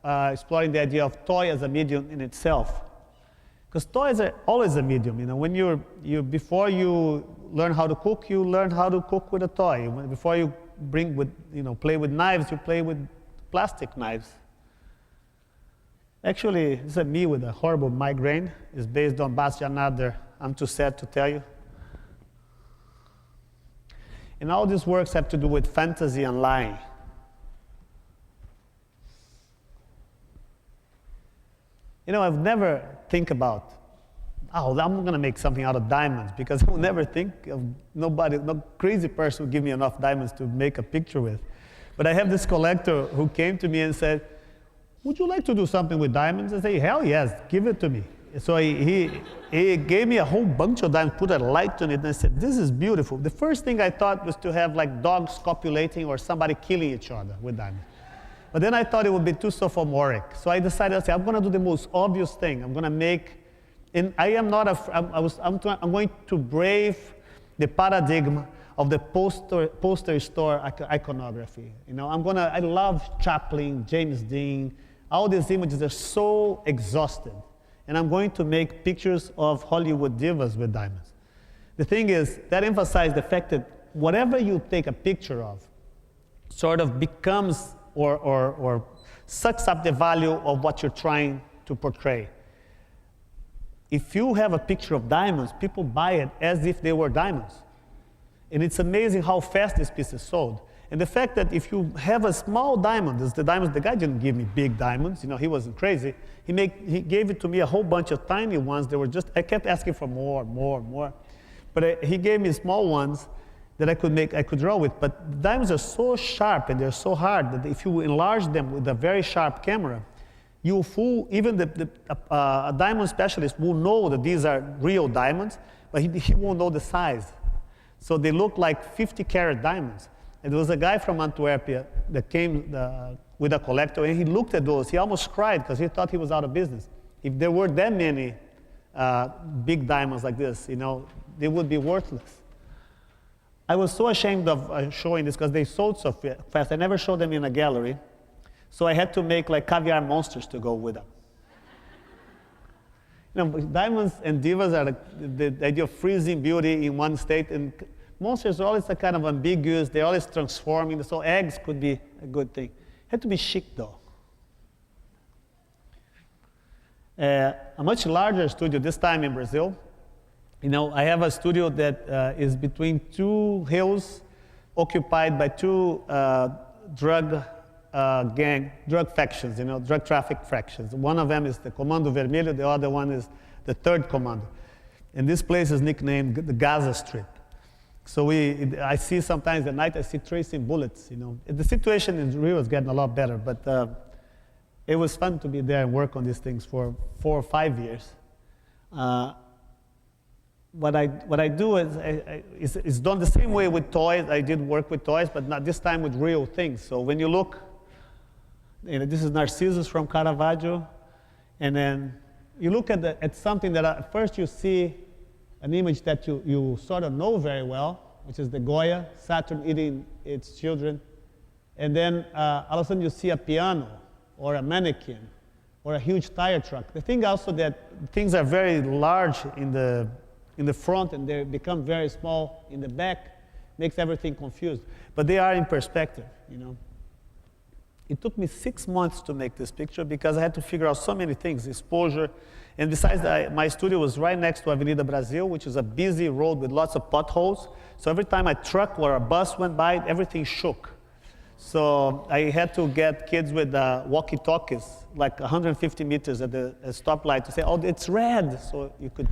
exploring the idea of toy as a medium in itself. Because toys are always a medium, you know. When before you learn how to cook, you learn how to cook with a toy. Before you play with knives, you play with plastic knives. Actually, this is me with a horrible migraine. It's based on Bastian Nader, I'm Too Sad to Tell You. And all these works have to do with fantasy and lying. You know, I've never think about, oh, I'm going to make something out of diamonds, because I will never think of no crazy person will give me enough diamonds to make a picture with. But I have this collector who came to me and said, would you like to do something with diamonds? I say, hell yes, give it to me. So he gave me a whole bunch of diamonds, put a light on it, and I said, this is beautiful. The first thing I thought was to have like dogs copulating or somebody killing each other with diamonds. But then I thought it would be too sophomoric. So I decided, I'm going to do the most obvious thing. I'm going to make, and I am not, I'm going to brave the paradigm of the poster store iconography. You know, I love Chaplin, James Dean. All these images are so exhausted. And I'm going to make pictures of Hollywood divas with diamonds. The thing is, that emphasized the fact that whatever you take a picture of sort of becomes or sucks up the value of what you're trying to portray. If you have a picture of diamonds, people buy it as if they were diamonds. And it's amazing how fast this piece is sold. And the fact that if you have a small diamond, the guy didn't give me big diamonds, you know, he wasn't crazy. He gave it to me a whole bunch of tiny ones. They were I kept asking for more. But he gave me small ones that I could draw with. But the diamonds are so sharp and they're so hard that if you enlarge them with a very sharp camera, you fool, even a diamond specialist will know that these are real diamonds, but he won't know the size. So they look like 50-carat diamonds. And there was a guy from Antwerp that came with a collector, and he looked at those. He almost cried because he thought he was out of business. If there were that many big diamonds like this, you know, they would be worthless. I was so ashamed of showing this because they sold so fast. I never showed them in a gallery. So I had to make like caviar monsters to go with them. You know, diamonds and divas are the idea of freezing beauty in one state, and monsters are always a kind of ambiguous. They're always transforming, so eggs could be a good thing. It had to be chic, though. A much larger studio, this time in Brazil. You know, I have a studio that is between two hills occupied by two drug factions, you know, drug traffic factions. One of them is the Comando Vermelho, the other one is the Third Commando. And this place is nicknamed the Gaza Strip. So I see sometimes at night, I see tracing bullets, you know. The situation in Rio is getting a lot better, but it was fun to be there and work on these things for 4 or 5 years. What I do is done the same way with toys. I did work with toys, but not this time with real things. So when you look, this is Narcissus from Caravaggio, and then you look at something that at first you see an image that you sort of know very well, which is the Goya, Saturn eating its children, and then all of a sudden you see a piano or a mannequin or a huge tire truck. The thing also that things are very large in the front and they become very small in the back makes everything confused. But they are in perspective, you know. It took me 6 months to make this picture because I had to figure out so many things, exposure. And besides that, my studio was right next to Avenida Brasil, which is a busy road with lots of potholes. So every time a truck or a bus went by, everything shook. So I had to get kids with walkie-talkies, like 150 meters at the stoplight to say, oh, it's red, so you could.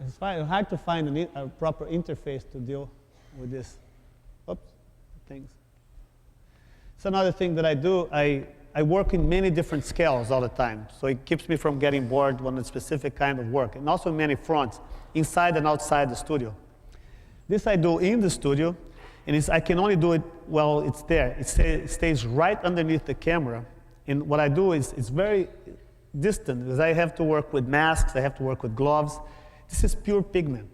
It's hard to find a proper interface to deal with this. Oops, things. It's another thing that I do. I work in many different scales all the time, so it keeps me from getting bored on a specific kind of work, and also many fronts, inside and outside the studio. This I do in the studio, and I can only do it while it's there. It stays right underneath the camera, and what I do is it's very distant, because I have to work with masks, I have to work with gloves. This is pure pigment,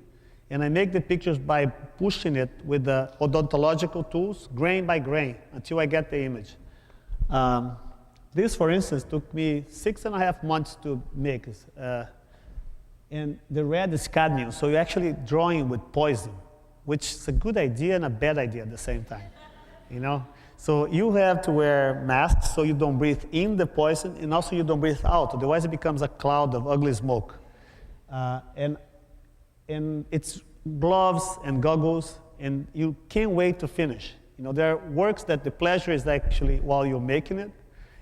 and I make the pictures by pushing it with the odontological tools, grain by grain, until I get the image. This, for instance, took me 6.5 months to make. And the red is cadmium, so you're actually drawing with poison, which is a good idea and a bad idea at the same time, you know? So you have to wear masks so you don't breathe in the poison, and also you don't breathe out, otherwise it becomes a cloud of ugly smoke. And it's gloves and goggles, and you can't wait to finish. You know, there are works that the pleasure is actually while you're making it,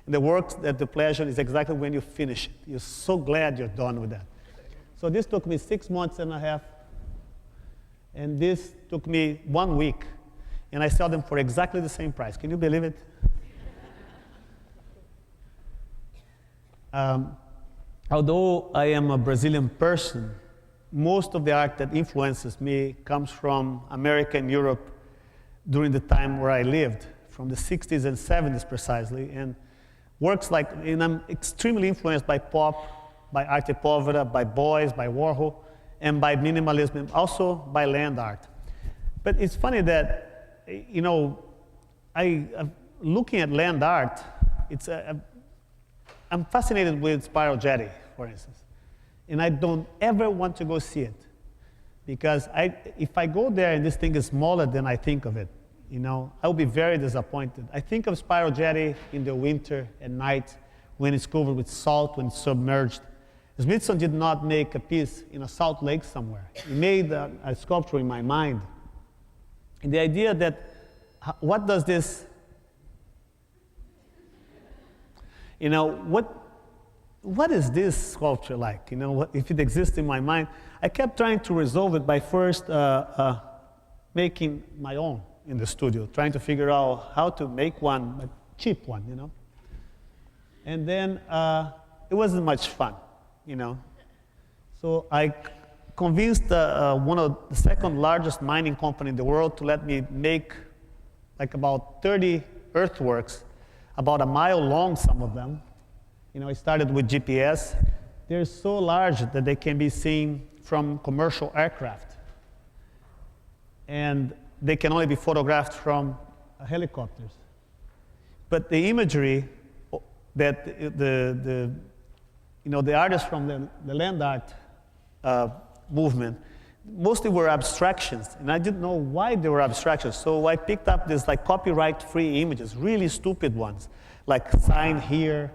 and the works that the pleasure is exactly when you finish it. You're so glad you're done with that. So this took me 6.5 months, and this took me 1 week, and I sell them for exactly the same price. Can you believe it? Although I am a Brazilian person, most of the art that influences me comes from America and Europe during the time where I lived, from the 60s and 70s precisely, and works like, and I'm extremely influenced by pop, by arte povera, by Beuys, by Warhol, and by minimalism, and also by land art. But it's funny that, you know, looking at land art, I'm fascinated with Spiral Jetty, for instance. And I don't ever want to go see it. Because if I go there and this thing is smaller than I think of it, you know, I'll be very disappointed. I think of Spiral Jetty in the winter at night when it's covered with salt, when it's submerged. Smithson did not make a piece in a salt lake somewhere. He made a sculpture in my mind. And the idea that, what does this, you know, what is this sculpture like? You know, if it exists in my mind, I kept trying to resolve it by first making my own in the studio, trying to figure out how to make one, a cheap one, you know. And then it wasn't much fun, you know. So I convinced one of the second largest mining company in the world to let me make like about 30 earthworks, about a mile long, some of them. You know, I started with GPS. They're so large that they can be seen from commercial aircraft. And they can only be photographed from helicopters. But the imagery that the artists from the land art movement mostly were abstractions, and I didn't know why they were abstractions. So I picked up these like copyright-free images, really stupid ones, like sign here,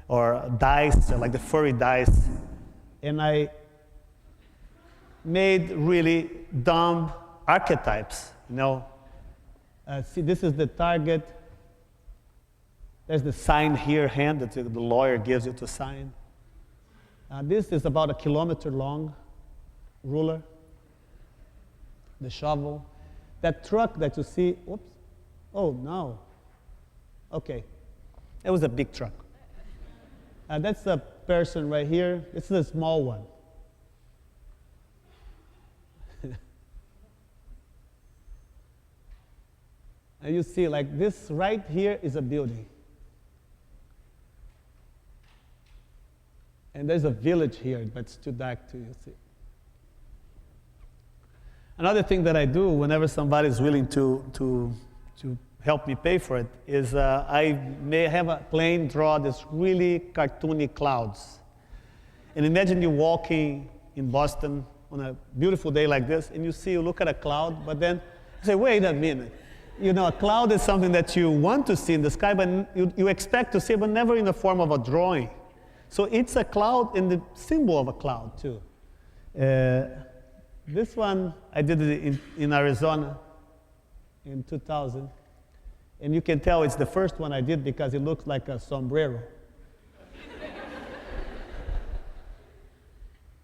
or dice, like the furry dice. And I made really dumb archetypes, you know. See, this is the target. There's the sign here hand that the lawyer gives you to sign. This is about 1 kilometer long ruler. The shovel. That truck that you see, oops, oh no. Okay. It was a big truck. That's a person right here. This is a small one. And you see, like this right here is a building. And there's a village here, but it's too dark to see. Another thing that I do whenever somebody is willing to help me pay for it is I may have a plane draw this really cartoony clouds. And imagine you walking in Boston on a beautiful day like this, and you look at a cloud, but then you say, wait a minute. You know, a cloud is something that you want to see in the sky, but you expect to see, but never in the form of a drawing. So it's a cloud and the symbol of a cloud, too. This one, I did it in Arizona in 2000. And you can tell it's the first one I did because it looks like a sombrero.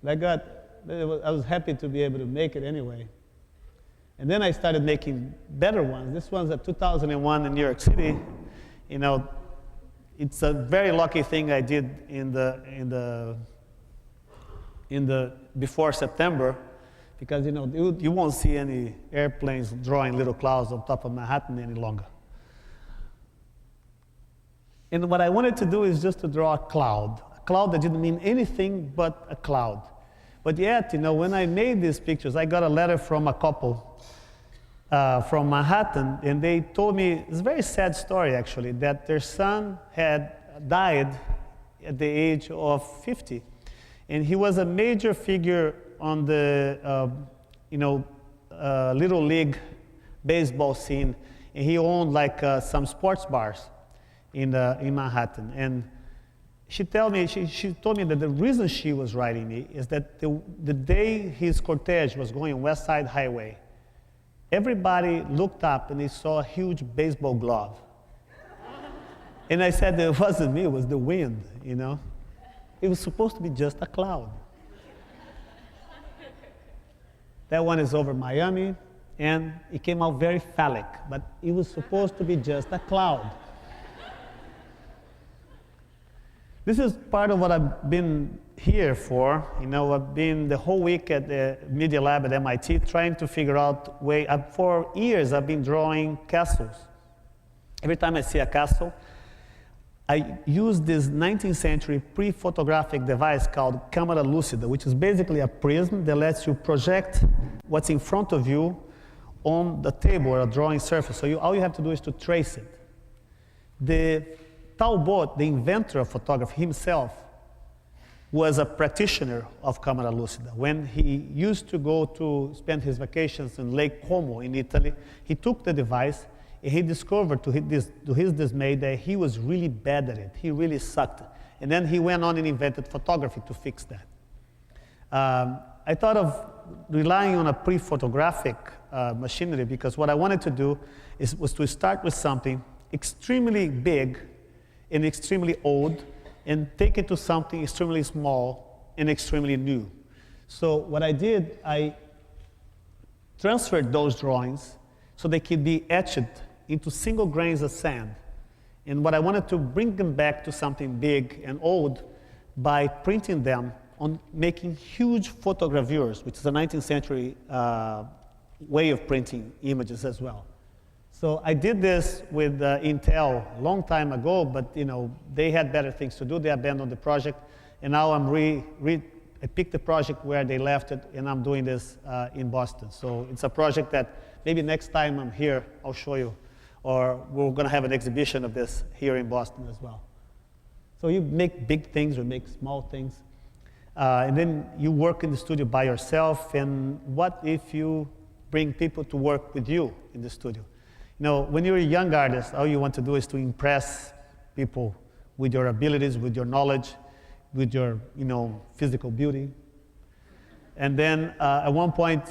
I was happy to be able to make it anyway. And then I started making better ones. This one's a 2001 in New York City. You know, it's a very lucky thing I did in the before September, because you know you won't see any airplanes drawing little clouds on top of Manhattan any longer. And what I wanted to do is just to draw a cloud that didn't mean anything but a cloud. But yet, you know, when I made these pictures, I got a letter from a couple from Manhattan, and they told me, it's a very sad story actually, that their son had died at the age of 50. And he was a major figure on the Little League baseball scene, and he owned like some sports bars in Manhattan. And she told me that the reason she was writing me is that the day his cortege was going West Side Highway, everybody looked up and they saw a huge baseball glove. And I said, it wasn't me, it was the wind, you know. It was supposed to be just a cloud. That one is over Miami, and it came out very phallic, but it was supposed to be just a cloud. This is part of what I've been here for. You know, I've been the whole week at the Media Lab at MIT trying to figure out for years I've been drawing castles. Every time I see a castle, I use this 19th century pre-photographic device called camera lucida, which is basically a prism that lets you project what's in front of you on the table or a drawing surface. So all you have to do is to trace it. The Talbot, the inventor of photography himself, was a practitioner of camera lucida. When he used to go to spend his vacations in Lake Como in Italy, he took the device and he discovered to his dismay that he was really bad at it. He really sucked. And then he went on and invented photography to fix that. I thought of relying on a pre-photographic machinery because what I wanted to do was to start with something extremely big and extremely old and take it to something extremely small and extremely new. So what I did, I transferred those drawings so they could be etched into single grains of sand. And what I wanted to bring them back to something big and old by printing them on making huge photogravures, which is a 19th century way of printing images as well. So I did this with Intel a long time ago, but you know they had better things to do. They abandoned the project, and now I picked the project where they left it, and I'm doing this in Boston. So it's a project that maybe next time I'm here, I'll show you, or we're going to have an exhibition of this here in Boston as well. So you make big things or make small things, and then you work in the studio by yourself. And what if you bring people to work with you in the studio? You know, when you're a young artist, all you want to do is to impress people with your abilities, with your knowledge, with your, you know, physical beauty. And then at one point,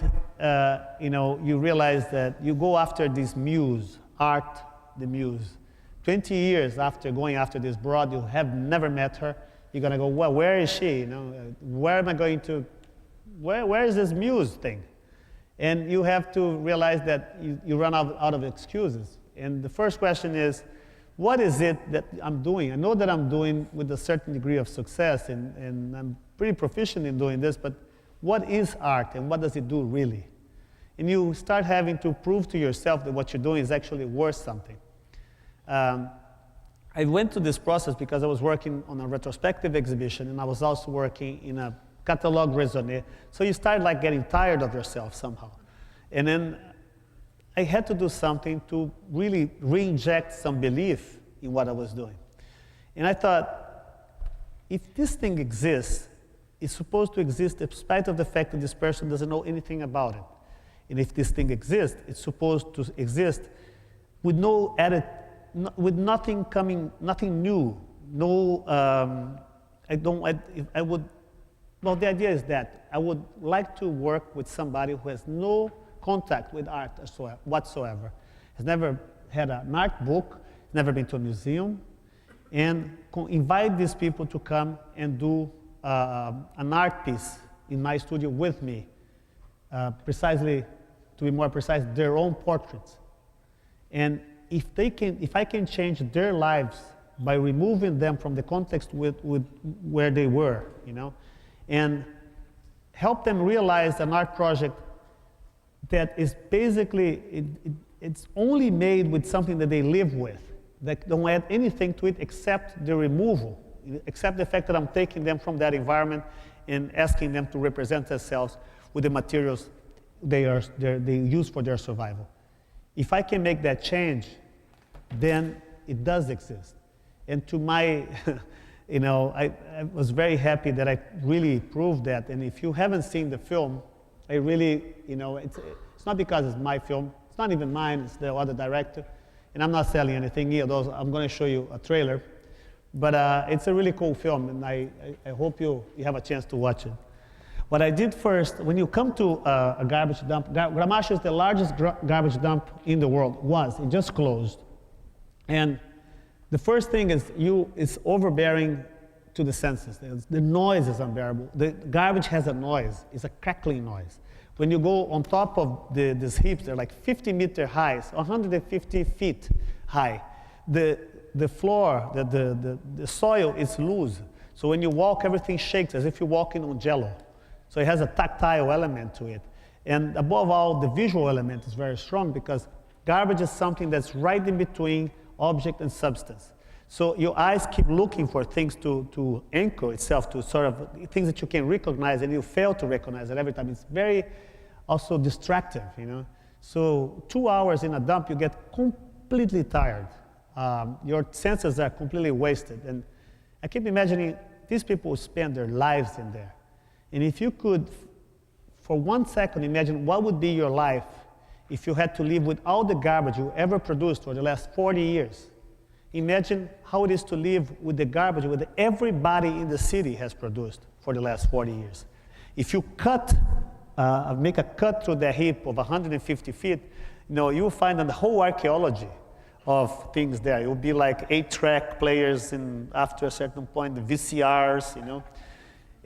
you know, you realize that you go after this muse, art, the muse. 20 years after going after this broad, you have never met her. You're gonna go, well, where is she? You know, where am I going to? Where is this muse thing? And you have to realize that you run out of excuses. And the first question is, what is it that I'm doing? I know that I'm doing with a certain degree of success, and I'm pretty proficient in doing this, but what is art and what does it do really? And you start having to prove to yourself that what you're doing is actually worth something. I went through this process because I was working on a retrospective exhibition, and I was also working in a catalogue raisonné. So you start like getting tired of yourself somehow. And then I had to do something to really re-inject some belief in what I was doing. And I thought, if this thing exists, it's supposed to exist in spite of the fact that this person doesn't know anything about it. And if this thing exists, it's supposed to exist with no added, with nothing coming, nothing new. No, well, the idea is that I would like to work with somebody who has no contact with art whatsoever, has never had an art book, never been to a museum, and invite these people to come and do an art piece in my studio with me, precisely, to be more precise, their own portraits. And if I can change their lives by removing them from the context with where they were, you know, and help them realize an art project that is basically, it's only made with something that they live with, that don't add anything to it except the removal, except the fact that I'm taking them from that environment and asking them to represent themselves with the materials they use for their survival. If I can make that change, then it does exist. And to my, you know, I was very happy that I really proved that. And if you haven't seen the film, I really, you know, it's not because it's my film. It's not even mine. It's the other director. And I'm not selling anything here, though I'm going to show you a trailer. But it's a really cool film, and I hope you have a chance to watch it. What I did first, when you come to a garbage dump, Gramacho is the largest garbage dump in the world. It just closed. And the first thing is it's overbearing to the senses. The noise is unbearable. The garbage has a noise. It's a crackling noise. When you go on top of these heaps, they're like 50-meter high, 150 feet high. The floor, the soil is loose. So when you walk, everything shakes as if you're walking on jello. So it has a tactile element to it. And above all, the visual element is very strong because garbage is something that's right in between object and substance. So your eyes keep looking for things to anchor itself to sort of things that you can recognize, and you fail to recognize it every time. It's very also distractive, you know. So 2 hours in a dump, you get completely tired. Your senses are completely wasted. And I keep imagining these people spend their lives in there. And if you could, for 1 second, imagine what would be your life if you had to live with all the garbage you ever produced for the last 40 years. Imagine how it is to live with the garbage that everybody in the city has produced for the last 40 years. If you make a cut through the heap of 150 feet, you know, you'll find the whole archaeology of things there. It will be like 8-track players, and after a certain point, the VCRs, you know.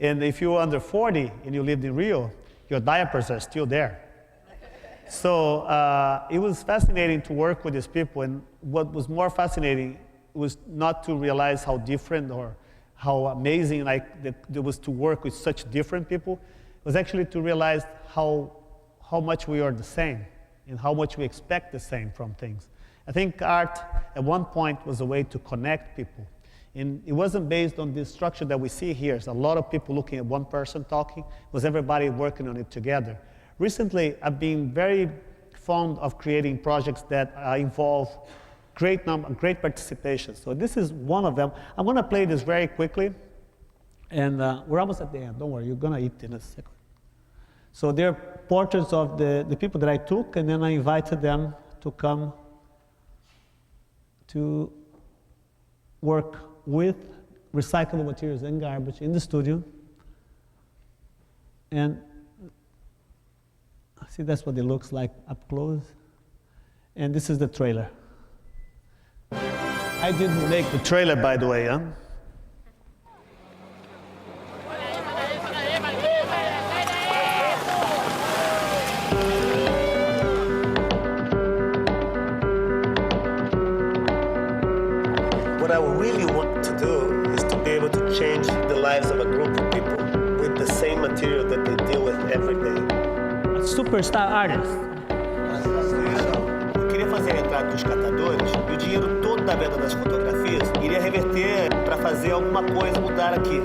And if you're under 40 and you lived in Rio, your diapers are still there. So it was fascinating to work with these people, and what was more fascinating was not to realize how different or how amazing that it was to work with such different people. It was actually to realize how much we are the same and how much we expect the same from things. I think art at one point was a way to connect people. And it wasn't based on this structure that we see here. It's a lot of people looking at one person talking. It was everybody working on it together. Recently, I've been very fond of creating projects that involve great participation. So this is one of them. I'm going to play this very quickly. And we're almost at the end. Don't worry, you're going to eat in a second. So they're portraits of the people that I took, and then I invited them to come to work with recyclable materials and garbage in the studio. And see, that's what it looks like up close. And this is the trailer. I didn't make the trailer, by the way, huh? superstar artist. Eu queria fazer a entrada dos catadores e o dinheiro todo da venda das fotografias iria reverter para fazer alguma coisa mudar aqui.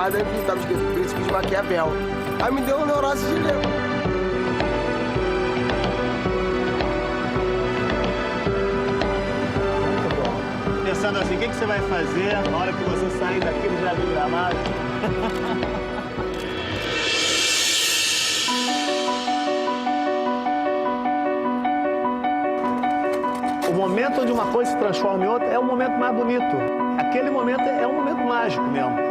Que estava escrito Príncipe de Maquiavel. Aí me deu uma neurose de ler. Pensando assim, o que você vai fazer na hora que você sair daqui do Jardim Gramado? O momento onde uma coisa se transforma em outra é o momento mais bonito. Aquele momento é um momento mágico mesmo.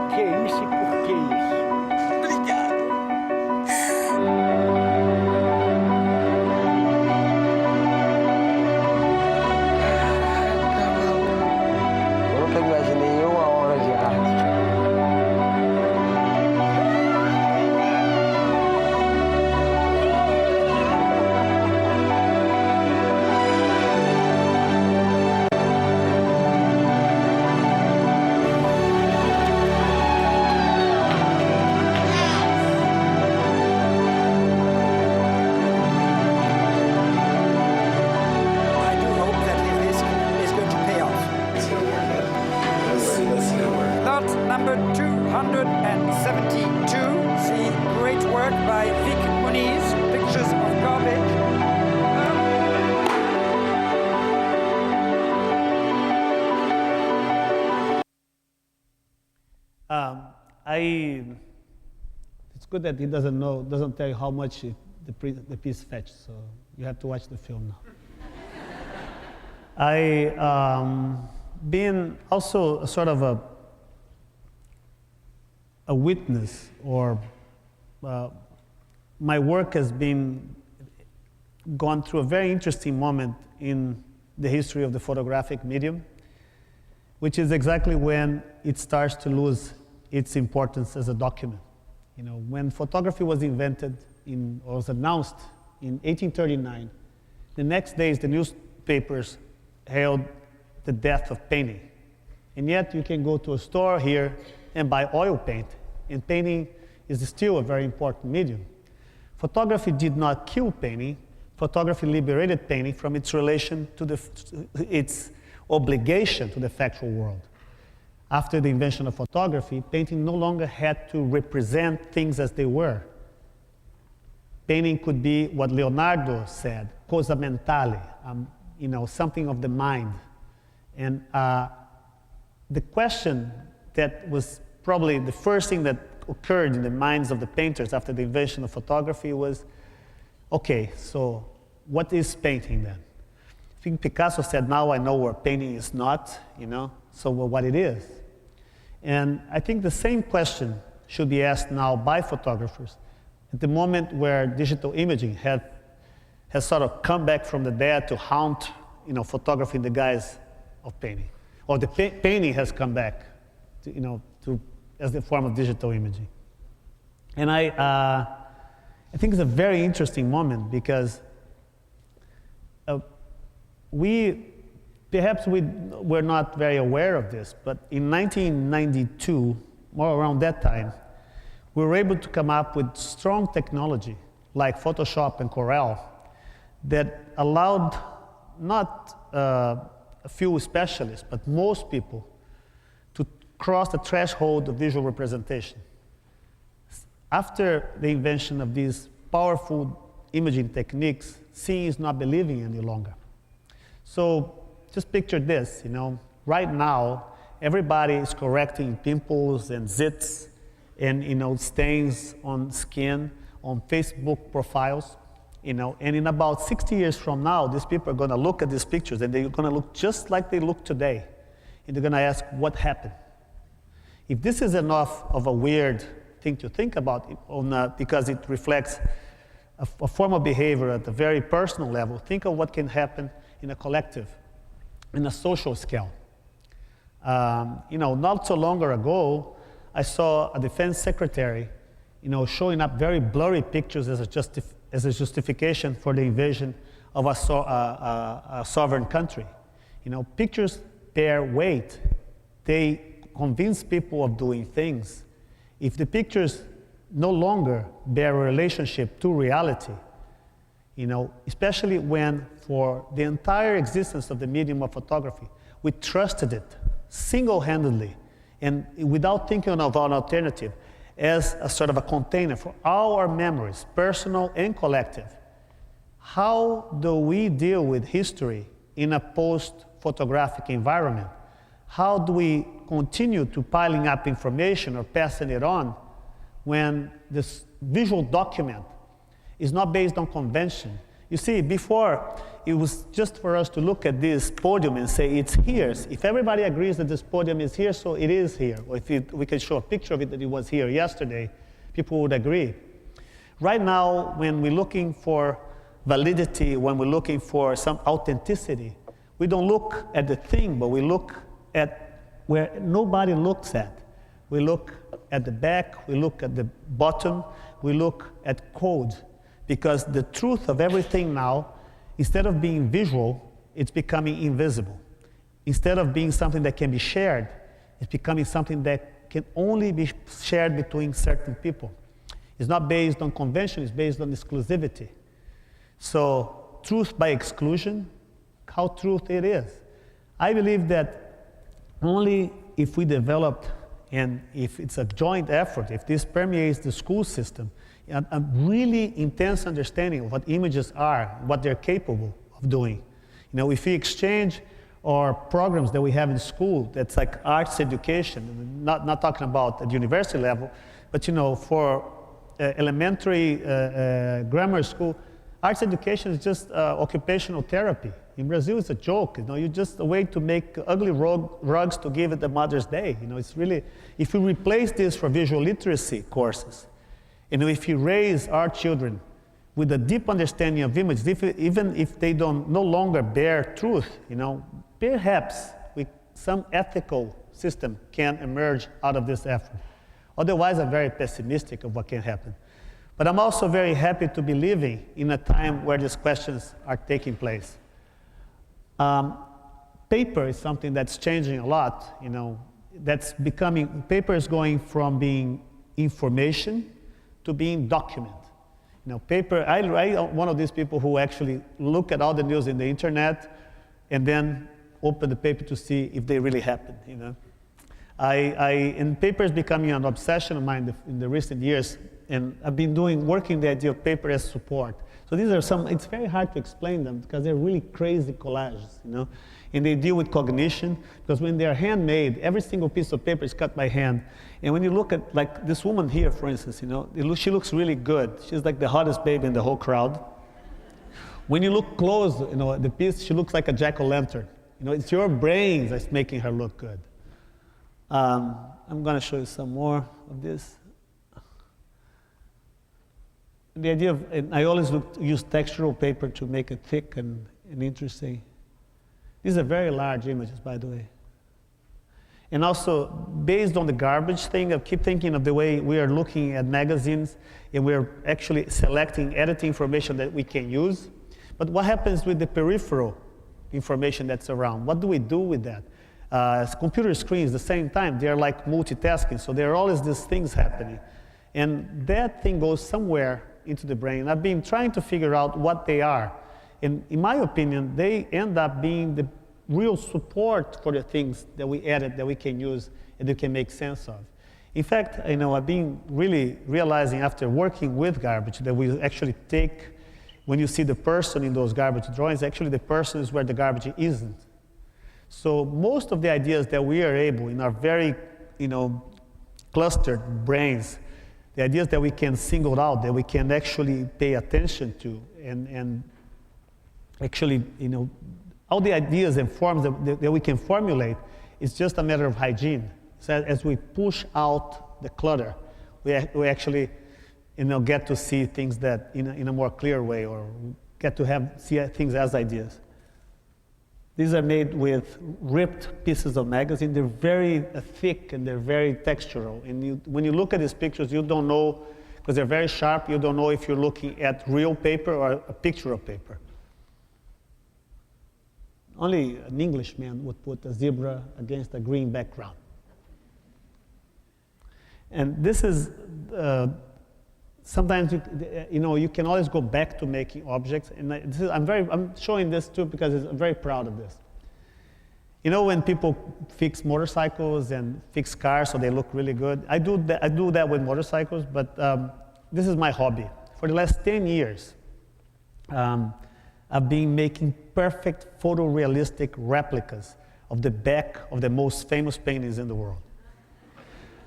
Que isso e por que isso? Obrigado. Eu nunca imaginei uma obra de arte. Number 272, the great work by Vik Muniz, Pictures of Garbage. It's good that he doesn't tell you how much the piece fetched, so you have to watch the film now. Being also a sort of a witness, or my work has been gone through a very interesting moment in the history of the photographic medium, which is exactly when it starts to lose its importance as a document. You know, when photography was invented or was announced in 1839, the next days the newspapers hailed the death of painting. And yet you can go to a store here and buy oil paint, and painting is still a very important medium. Photography did not kill painting. Photography liberated painting from its relation to its obligation to the factual world. After the invention of photography, painting no longer had to represent things as they were. Painting could be what Leonardo said, cosa mentale, something of the mind. And the question that was probably the first thing that occurred in the minds of the painters after the invention of photography was, okay, so what is painting then? I think Picasso said, now I know where painting is not, so what it is. And I think the same question should be asked now by photographers at the moment where digital imaging has sort of come back from the dead to haunt photography in the guise of painting. Or the painting has come back as the form of digital imaging. And I think it's a very interesting moment because perhaps we were not very aware of this, but in 1992, more around that time, we were able to come up with strong technology like Photoshop and Corel that allowed not a few specialists, but most people to cross the threshold of visual representation. After the invention of these powerful imaging techniques, seeing is not believing any longer. So just picture this, right now, everybody is correcting pimples and zits and stains on skin, on Facebook profiles. And in about 60 years from now, these people are going to look at these pictures and they're going to look just like they look today. And they're going to ask, what happened? If this is enough of a weird thing to think about, because it reflects a form of behavior at a very personal level, think of what can happen in a collective, in a social scale. Not so long ago, I saw a defense secretary, showing up very blurry pictures as a justification for the invasion of a sovereign country. Pictures bear weight. They convince people of doing things. If the pictures no longer bear a relationship to reality, especially when for the entire existence of the medium of photography, we trusted it single-handedly and without thinking of an alternative as a sort of a container for all our memories, personal and collective. How do we deal with history in a post-photographic environment? How do we continue to piling up information or passing it on when this visual document is not based on convention? You see, before, it was just for us to look at this podium and say, it's here. If everybody agrees that this podium is here, so it is here. Or if we can show a picture of it that it was here yesterday, people would agree. Right now, when we're looking for validity, when we're looking for some authenticity, we don't look at the thing, but we look at where nobody looks at. We look at the back, we look at the bottom, we look at code. Because the truth of everything now, instead of being visual, it's becoming invisible. Instead of being something that can be shared, it's becoming something that can only be shared between certain people. It's not based on convention, it's based on exclusivity. So, truth by exclusion, how truth it is. I believe that only if we develop, and if it's a joint effort, if this permeates the school system, a really intense understanding of what images are, what they're capable of doing. If we exchange our programs that we have in school, that's like arts education, not talking about at university level, but for elementary grammar school, arts education is just occupational therapy. In Brazil, it's a joke. You're just a way to make ugly rugs to give at the Mother's Day. It's really, if you replace this for visual literacy courses, if you raise our children with a deep understanding of images, even if they no longer bear truth, perhaps some ethical system can emerge out of this effort. Otherwise, I'm very pessimistic of what can happen. But I'm also very happy to be living in a time where these questions are taking place. Paper is something that's changing a lot. Paper is going from being information to being document. Paper, I'm one of these people who actually look at all the news in the internet and then open the paper to see if they really happened, And paper is becoming an obsession of mine in the recent years, and I've been working the idea of paper as support. So these are it's very hard to explain them because they're really crazy collages, And they deal with cognition, because when they're handmade, every single piece of paper is cut by hand. And when you look at, like this woman here, for instance, she looks really good. She's like the hottest baby in the whole crowd. When you look close, the piece, she looks like a jack-o'-lantern. It's your brains that's making her look good. I'm going to show you some more of this. The idea of, and I always use textural paper to make it thick and interesting. These are very large images, by the way. And also, based on the garbage thing, I keep thinking of the way we are looking at magazines, and we're actually selecting, editing information that we can use. But what happens with the peripheral information that's around? What do we do with that? Computer screens, at the same time, they're like multitasking, so there are always these things happening. And that thing goes somewhere into the brain. I've been trying to figure out what they are. And in my opinion, they end up being the real support for the things that we edit, that we can use, and that we can make sense of. In fact, I've been really realizing after working with garbage that we actually take, when you see the person in those garbage drawings, actually the person is where the garbage isn't. So most of the ideas that we are able, in our very, clustered brains, the ideas that we can single out, that we can actually pay attention to, and actually, all the ideas and forms that we can formulate, it's just a matter of hygiene. So as we push out the clutter, we actually, get to see things that in a more clear way, or get to see things as ideas. These are made with ripped pieces of magazine. They're very thick and they're very textural. And when you look at these pictures, you don't know, because they're very sharp, you don't know if you're looking at real paper or a picture of paper. Only an Englishman would put a zebra against a green background. And this is, sometimes you can always go back to making objects. And I'm showing this too because I'm very proud of this. When people fix motorcycles and fix cars so they look really good, I do that with motorcycles, but this is my hobby. For the last 10 years, I've been making perfect photorealistic replicas of the back of the most famous paintings in the world.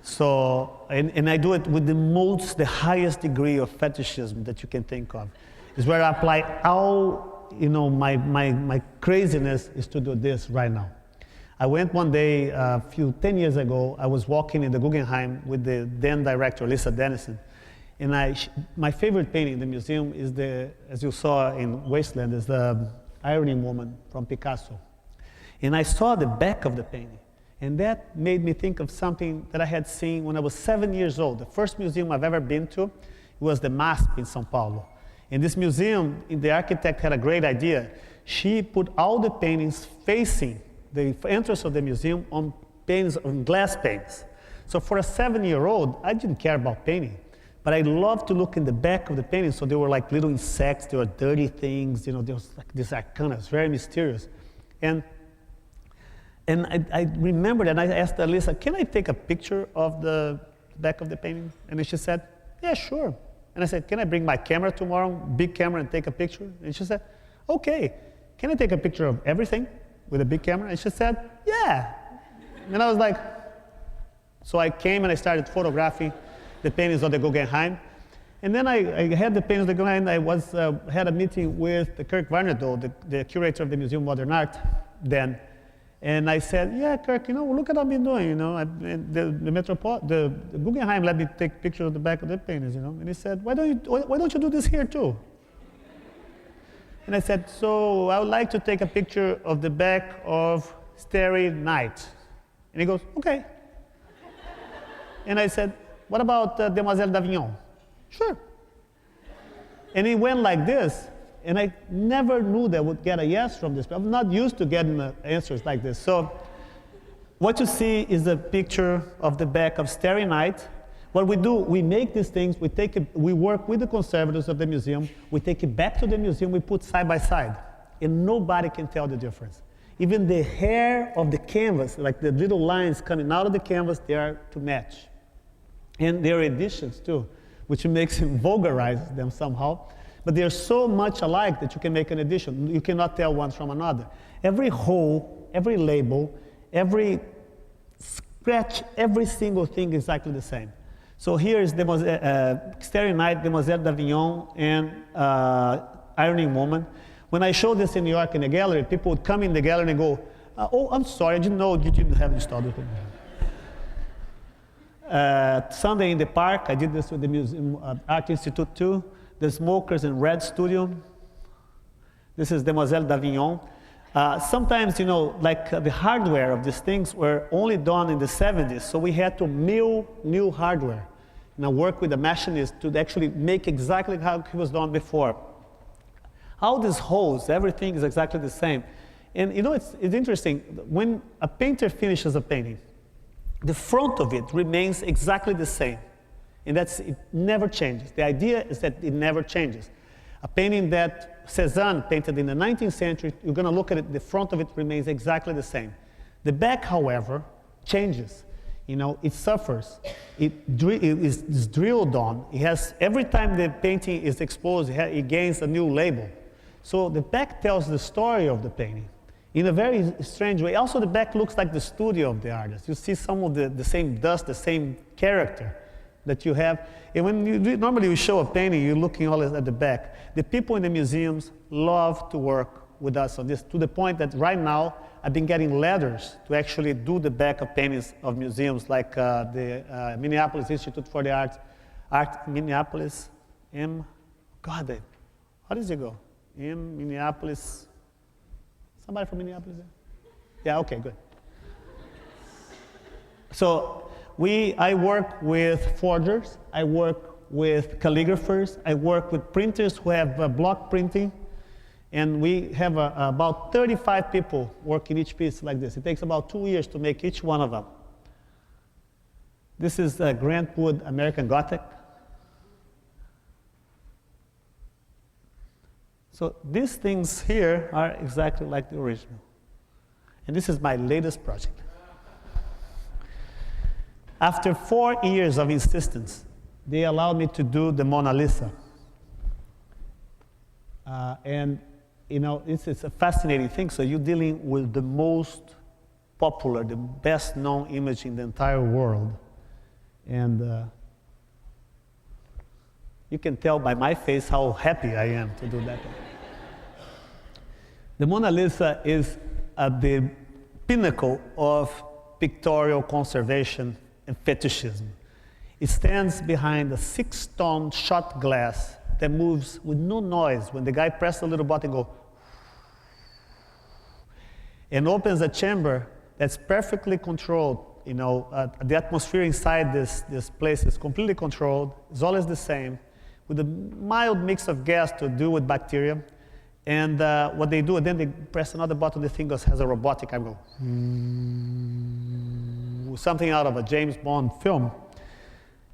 So, and I do it with the highest degree of fetishism that you can think of. It's where I apply all, my craziness is to do this right now. I went one day, 10 years ago, I was walking in the Guggenheim with the then director, Lisa Dennison. And my favorite painting in the museum is as you saw in Wasteland, is the Ironing Woman from Picasso. And I saw the back of the painting. And that made me think of something that I had seen when I was 7 years old. The first museum I've ever been to was the MASP in São Paulo. In this museum, the architect had a great idea. She put all the paintings facing the entrance of the museum on glass panes. So for a 7-year-old, I didn't care about painting. But I loved to look in the back of the painting. So there were like little insects, there were dirty things, there was like this arcana, it's very mysterious. And I remembered, and I asked Alyssa, can I take a picture of the back of the painting? And she said, yeah, sure. And I said, can I bring my camera tomorrow, big camera, and take a picture? And she said, okay. Can I take a picture of everything with a big camera? And she said, yeah. And I was like, so I came and I started photographing the paintings of the Guggenheim. And then I had the paintings of the Guggenheim. I had a meeting with Kirk Varnedoe, the curator of the Museum of Modern Art then. And I said, yeah, Kirk, look at what I've been doing, the Guggenheim let me take pictures of the back of the paintings, And he said, why don't you do this here too? And I said, so I would like to take a picture of the back of Starry Night. And he goes, okay. And I said, what about Demoiselle d'Avignon? Sure. And he went like this. And I never knew that I would get a yes from this. I'm not used to getting answers like this. So what you see is a picture of the back of Starry Night. What we do, we make these things, we work with the conservators of the museum, we take it back to the museum, we put side by side, and nobody can tell the difference. Even the hair of the canvas, like the little lines coming out of the canvas, they are to match. And there are editions too, which makes it vulgarize them somehow. But they're so much alike that you can make an edition. You cannot tell one from another. Every hole, every label, every scratch, every single thing is exactly the same. So here is Starry Night, Demoiselle d'Avignon, and Ironing Woman. When I showed this in New York in the gallery, people would come in the gallery and go, oh, I'm sorry, I didn't know you didn't have installed it. Sunday in the Park, I did this with the Museum Art Institute too. The Smokers in Red Studio. This is Demoiselle d'Avignon. Sometimes, the hardware of these things were only done in the 70s, so we had to mill new hardware. Work with the machinist to actually make exactly how it was done before. All these holes, everything is exactly the same. And it's interesting, when a painter finishes a painting, the front of it remains exactly the same. And it never changes. The idea is that it never changes. A painting that Cézanne painted in the 19th century, you're going to look at it, the front of it remains exactly the same. The back, however, changes. It suffers. It is drilled on. Every time the painting is exposed, it gains a new label. So the back tells the story of the painting in a very strange way. Also, the back looks like the studio of the artist. You see some of the same dust, the same character. that you have. And when normally you show a painting, you're looking always at the back. The people in the museums love to work with us on this, to the point that right now, I've been getting letters to actually do the back of paintings of museums, like the Minneapolis Institute for the Arts, Minneapolis, how does it go? Minneapolis, somebody from Minneapolis? Yeah, okay, good. So I work with forgers, I work with calligraphers, I work with printers who have block printing, and we have about 35 people working each piece like this. It takes about 2 years to make each one of them. This is Grant Wood American Gothic. So these things here are exactly like the original. And this is my latest project. After 4 years of insistence, they allowed me to do the Mona Lisa. And you know, it's a fascinating thing. So you're dealing with the most popular, the best known image in the entire world. And you can tell by my face how happy I am to do that. The Mona Lisa is at the pinnacle of pictorial conservation and fetishism. It stands behind a 6-ton shot glass that moves with no noise. When the guy presses a little button, go, and opens a chamber that's perfectly controlled. You know, the atmosphere inside this place is completely controlled. It's always the same, with a mild mix of gas to do with bacteria. And what they do, and then they press another button, the thing has a robotic arm go, something out of a James Bond film.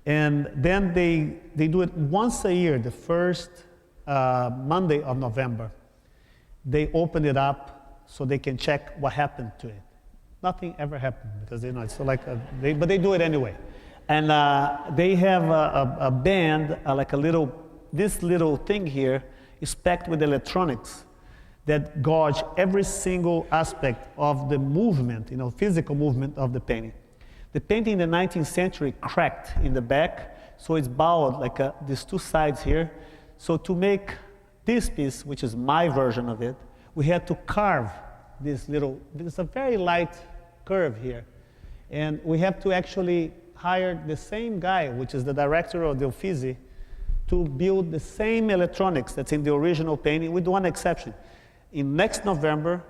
And then they do it once a year, the first Monday of November. They open it up so they can check what happened to it. Nothing ever happened because it's so like, but they do it anyway. And they have a band, like this little thing here is packed with electronics that gauge every single aspect of the movement, physical movement of the painting. The painting in the 19th century cracked in the back, so it's bowed like these two sides here. So to make this piece, which is my version of it, we had to carve there's a very light curve here. And we have to actually hire the same guy, which is the director of the Uffizi, to build the same electronics that's in the original painting, with one exception. In next November,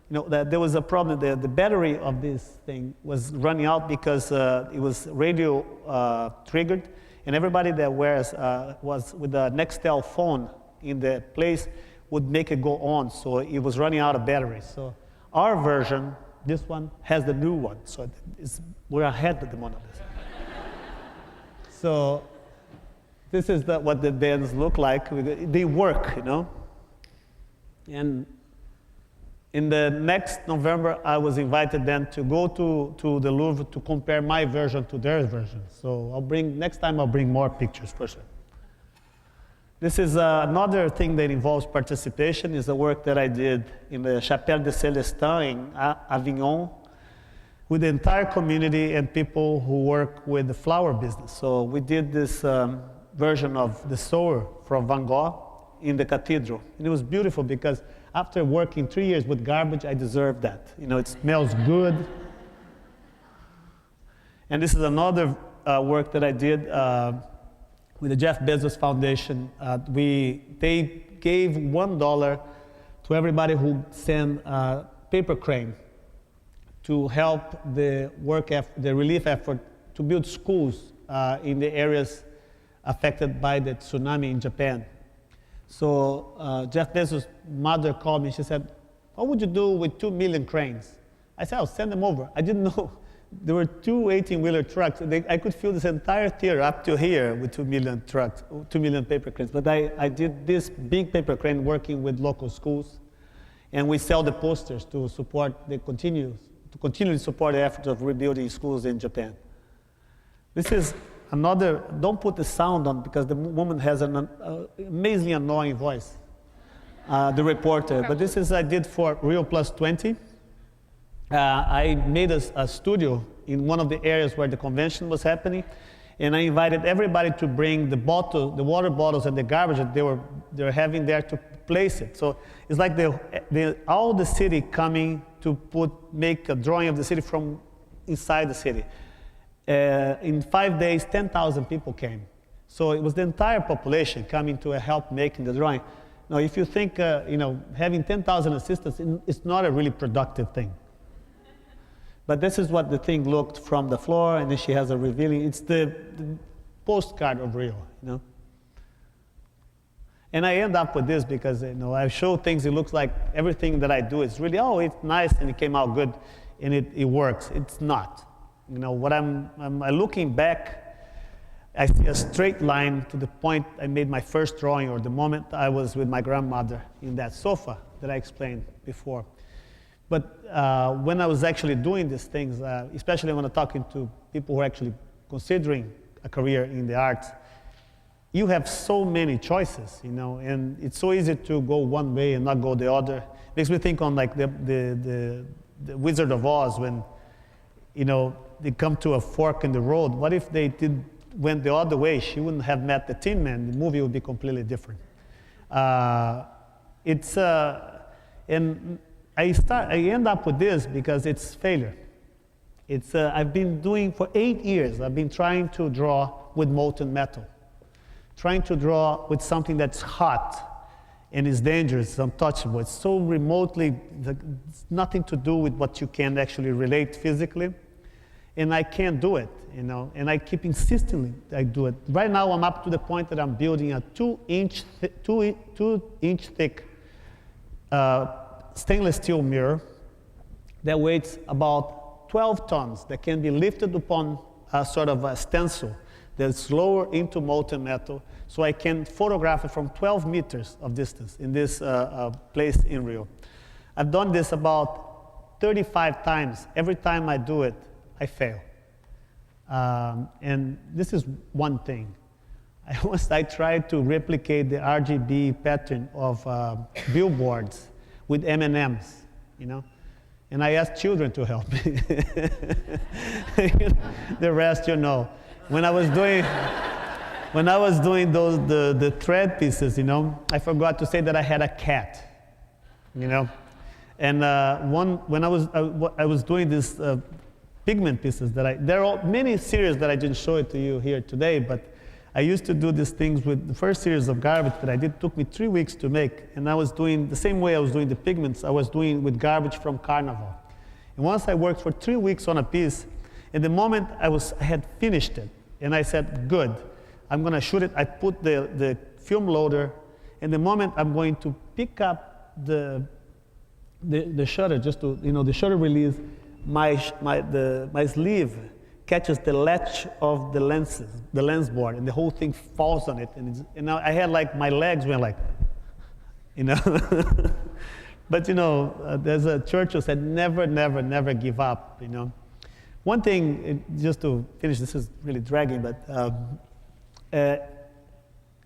there was a problem. The battery of this thing was running out because it was radio triggered, and everybody that was with the Nextel phone in the place would make it go on, so it was running out of battery. So our version, this one, has the new one, so we're ahead of the Mona Lisa. So this is what the bands look like. They work, And in the next November, I was invited then to go to the Louvre to compare my version to their version. So next time I'll bring more pictures for sure. This is another thing that involves participation, is the work that I did in the Chapelle de Célestin in Avignon with the entire community and people who work with the flower business. So we did this version of the Sower from Van Gogh in the cathedral. And it was beautiful because after working 3 years with garbage, I deserved that. It smells good. And this is another work that I did with the Jeff Bezos Foundation. They gave $1 to everybody who sent paper crane to help the relief effort to build schools in the areas affected by the tsunami in Japan. So Jeff Bezos' mother called me. She said, "What would you do with 2 million cranes?" I said, "I'll send them over." I didn't know there were 2 18-wheeler trucks. I could fill this entire theater up to here with 2 million trucks, 2 million paper cranes. But I did this big paper crane working with local schools, and we sell the posters to support continually support the efforts of rebuilding schools in Japan. This is another. Don't put the sound on because the woman has an amazingly annoying voice, the reporter. But this is I did for Rio Plus 20. I made a studio in one of the areas where the convention was happening, And I invited everybody to bring the water bottles and the garbage that they were having there to place it. So it's like all the city coming to make a drawing of the city from inside the city. In 5 days, 10,000 people came. So it was the entire population coming to help making the drawing. Now, if you think, having 10,000 assistants, it's not a really productive thing. But this is what the thing looked from the floor, and then she has a revealing. It's the postcard of Rio, And I end up with this because, I show things, it looks like everything that I do is really, it's nice, and it came out good, and it works. It's not. What I'm looking back, I see a straight line to the point I made my first drawing, or the moment I was with my grandmother in that sofa that I explained before. But when I was actually doing these things, especially when I'm talking to people who are actually considering a career in the arts, you have so many choices, and it's so easy to go one way and not go the other. Makes me think on like the Wizard of Oz, when they come to a fork in the road. What if they went the other way? She wouldn't have met the Tin Man. The movie would be completely different. And I end up with this because it's failure. I've been doing for 8 years. I've been trying to draw with molten metal, trying to draw with something that's hot and is dangerous, untouchable. It's so remotely, it's nothing to do with what you can actually relate physically. And I can't do it, and I keep insisting I do it. Right now, I'm up to the point that I'm building a 2-inch thick stainless steel mirror that weighs about 12 tons, that can be lifted upon a sort of a stencil that's lower into molten metal, so I can photograph it from 12 meters of distance in this place in Rio. I've done this about 35 times. Every time I do it, I fail. And this is one thing. I tried to replicate the RGB pattern of billboards with M&Ms, and I asked children to help me. The rest, When I was doing the thread pieces, I forgot to say that I had a cat, And when I was doing this pigment pieces there are many series that I didn't show it to you here today, but I used to do these things with the first series of garbage that I did. Took me 3 weeks to make, and I was doing the same way I was doing the pigments. I was doing with garbage from Carnival, and once I worked for 3 weeks on a piece, and the moment I had finished it, and I said, "Good, I'm going to shoot it." I put the film loader, and the moment I'm going to pick up the shutter, just to the shutter release. My sleeve catches the latch of the lens board, and the whole thing falls on it. And I had my legs went like, But there's a church who said, never, never, never give up. One thing, just to finish, this is really dragging, but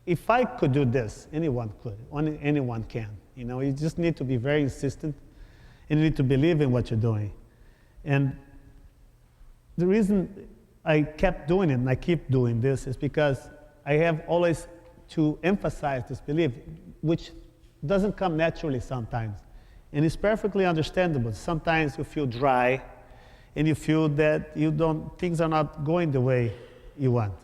if I could do this, anyone could. Anyone can. You just need to be very insistent, and you need to believe in what you're doing. And the reason I kept doing it and I keep doing this is because I have always to emphasize this belief, which doesn't come naturally sometimes. And it's perfectly understandable. Sometimes you feel dry and you feel that things are not going the way you want.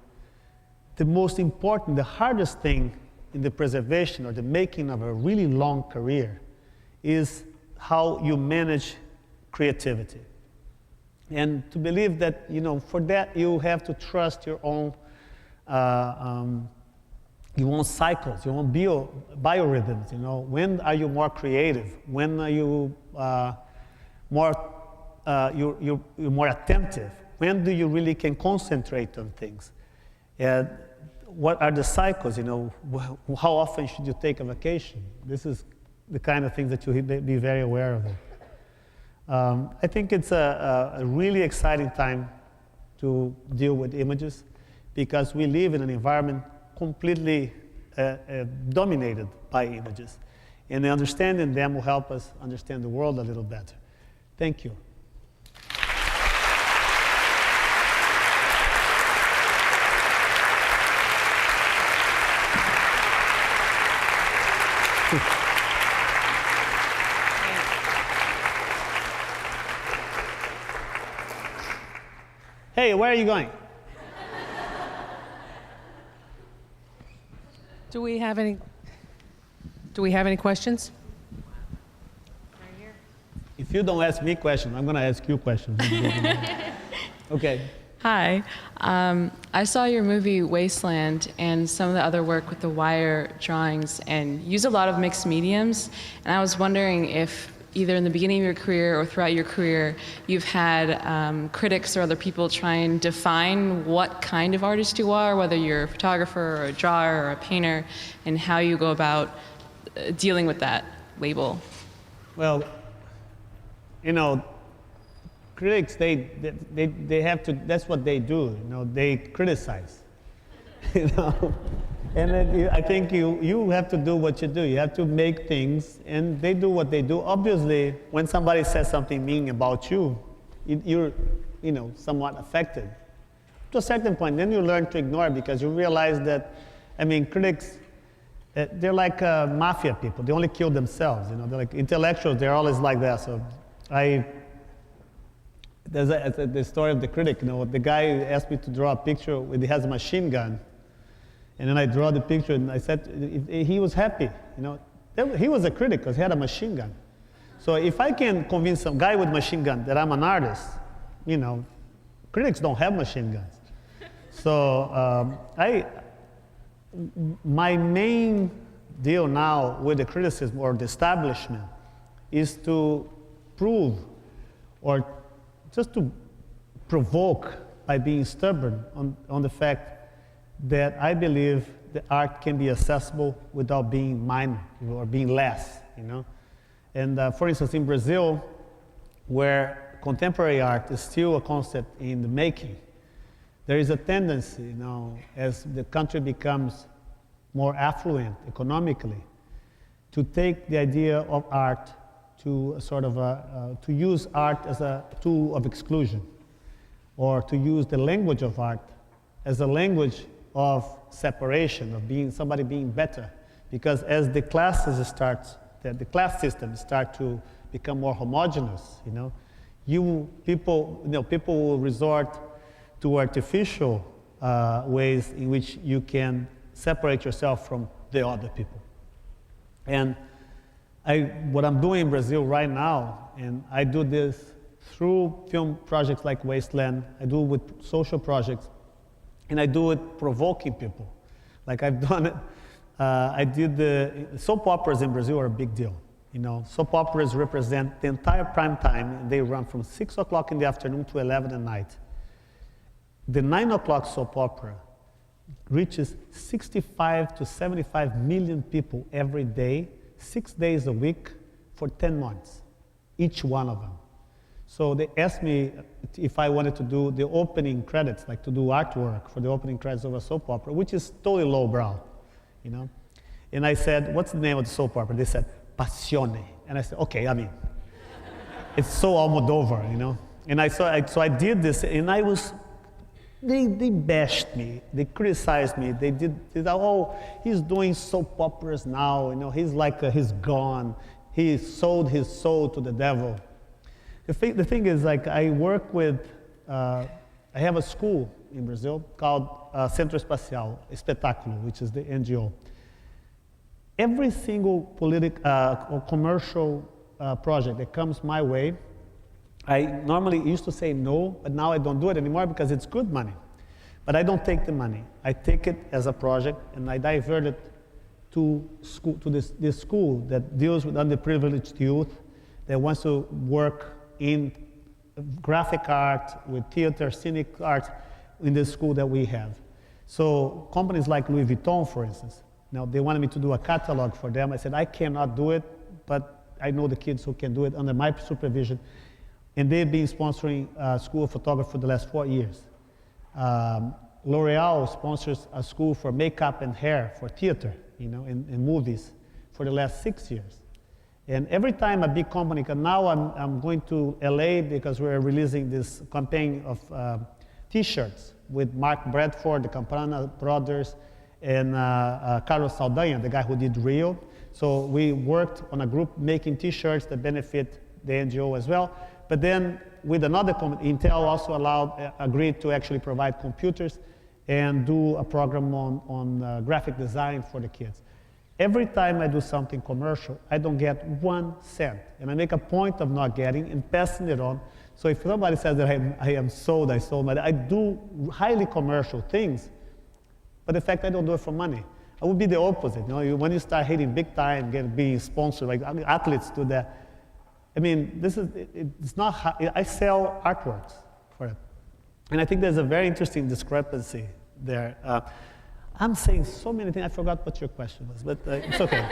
The most important, the hardest thing in the preservation or the making of a really long career is how you manage creativity. And to believe that, for that you have to trust your own cycles, your own biorhythms. When are you more creative? When are you you're more attentive? When do you really can concentrate on things? And what are the cycles? How often should you take a vacation? This is the kind of things that you be very aware of. I think it's a really exciting time to deal with images because we live in an environment completely dominated by images. And understanding them will help us understand the world a little better. Thank you. Hey, where are you going? Do we have any questions? If you don't ask me questions, I'm going to ask you questions. Okay. Hi. I saw your movie Wasteland and some of the other work with the wire drawings and use a lot of mixed mediums. And I was wondering if either in the beginning of your career or throughout your career, you've had critics or other people try and define what kind of artist you are, whether you're a photographer or a drawer or a painter, and how you go about dealing with that label. Well, you know, critics, they have to, that's what they do, you know, they criticize, you know. And then I think you have to do what you do. You have to make things, and they do what they do. Obviously, when somebody says something mean about you, you're, you know, somewhat affected. To a certain point, then you learn to ignore it because you realize that, I mean, critics, they're like mafia people. They only kill themselves, you know. They're like intellectuals. They're always like that. So there's the story of the critic. You know, the guy asked me to draw a picture where he has a machine gun. And then I draw the picture, and I said he was happy. You know, he was a critic because he had a machine gun. So if I can convince some guy with machine gun that I'm an artist, you know, critics don't have machine guns. So my main deal now with the criticism or the establishment is to prove, or just to provoke by being stubborn on the fact that I believe the art can be accessible without being minor or being less, you know. And for instance, in Brazil, where contemporary art is still a concept in the making, there is a tendency, you know, as the country becomes more affluent economically, to take the idea of art to a sort of to use art as a tool of exclusion, or to use the language of art as a language of separation, of somebody being better. Because as the classes the class systems start to become more homogeneous, you know, people will resort to artificial ways in which you can separate yourself from the other people. And what I'm doing in Brazil right now, and I do this through film projects like Wasteland, I do it with social projects, and I do it provoking people. Like I've done it, I did the soap operas in Brazil are a big deal. You know, soap operas represent the entire prime time, and they run from 6 o'clock in the afternoon to 11 at night. The 9 o'clock soap opera reaches 65 to 75 million people every day, 6 days a week for 10 months, each one of them. So they asked me if I wanted to do the opening credits, like to do artwork for the opening credits of a soap opera, which is totally lowbrow, you know. And I said, what's the name of the soap opera? They said, Passione. And I said, okay, I mean, it's so Almodovar, you know. And so I did this, and they bashed me, they criticized me, they did, oh, he's doing soap operas now, you know, he's like, he's gone, he sold his soul to the devil. The thing is, like, I work with, I have a school in Brazil called Centro Espacial Espetáculo, which is the NGO. Every single or commercial project that comes my way, I normally used to say no, but now I don't do it anymore because it's good money. But I don't take the money. I take it as a project, and I divert it to school, to this school that deals with underprivileged youth that wants to work in graphic art, with theater, scenic art, in the school that we have. So companies like Louis Vuitton, for instance, now they wanted me to do a catalog for them. I said, I cannot do it, but I know the kids who can do it under my supervision. And they've been sponsoring School of Photography for the last 4 years. L'Oreal sponsors a school for makeup and hair for theater, you know, in movies for the last 6 years. And every time a big company, and now I'm going to LA because we're releasing this campaign of T-shirts with Mark Bradford, the Campana brothers, and Carlos Saldanha, the guy who did Rio. So we worked on a group making T-shirts that benefit the NGO as well. But then with another company, Intel also agreed to actually provide computers and do a program on graphic design for the kids. Every time I do something commercial, I don't get 1 cent. And I make a point of not getting and passing it on. So if somebody says that I sold I do highly commercial things, but in fact I don't do it for money. I would be the opposite. When you start hitting big time, being sponsored, like athletes do that. I mean, it's not, I sell artworks for it. And I think there's a very interesting discrepancy there. I'm saying so many things, I forgot what your question was, but it's okay.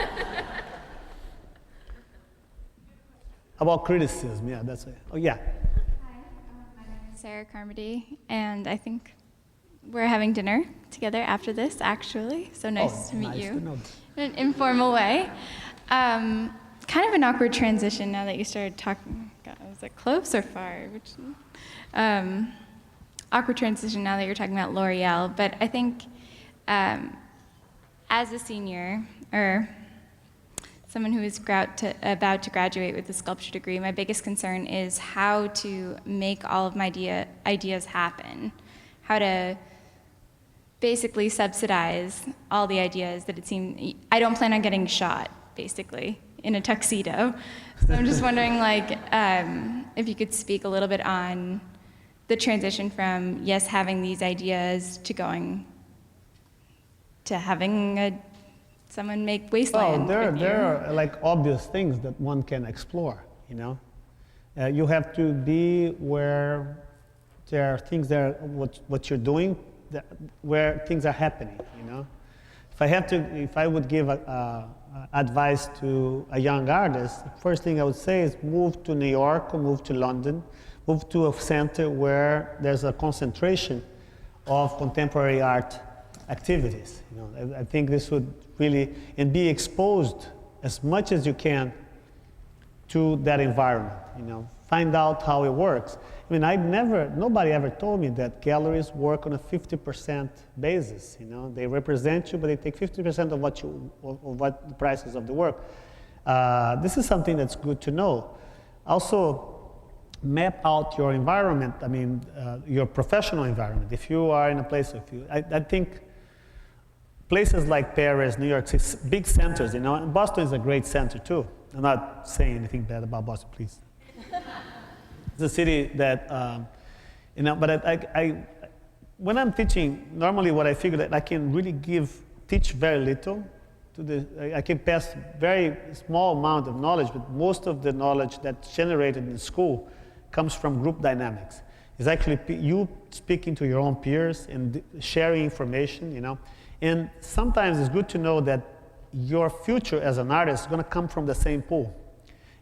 About criticism, yeah, that's it. Oh, yeah. Hi, my name is Sarah Carmody, and I think we're having dinner together after this, actually. So nice to meet you in an informal way. Kind of an awkward transition now that you started talking. Was it close or far? Awkward transition now that you're talking about L'Oreal, but I think as a senior, or someone who is about to graduate with a sculpture degree, my biggest concern is how to make all of my ideas happen, how to basically subsidize all the ideas that it seems. I don't plan on getting shot, basically, in a tuxedo. So I'm just wondering, if you could speak a little bit on the transition from, yes, having these ideas to going to having someone make Wasteland. Well, there are like obvious things that one can explore, you have to be where there are things that what you're doing, where things are happening, If I would give advice to a young artist, the first thing I would say is move to New York or move to London, move to a center where there's a concentration of contemporary art activities. I think this would really, and be exposed as much as you can to that environment, find out how it works. I mean, nobody ever told me that galleries work on a 50% basis, They represent you, but they take 50% of what the prices of the work. This is something that's good to know. Also, map out your environment, your professional environment. If you are in a place, I think places like Paris, New York, big centers, and Boston is a great center too. I'm not saying anything bad about Boston, please. It's a city that, but when I'm teaching, normally what I figure that I can really teach very little. I can pass very small amount of knowledge, but most of the knowledge that's generated in school comes from group dynamics. It's actually you speaking to your own peers and sharing information, And sometimes it's good to know that your future as an artist is going to come from the same pool.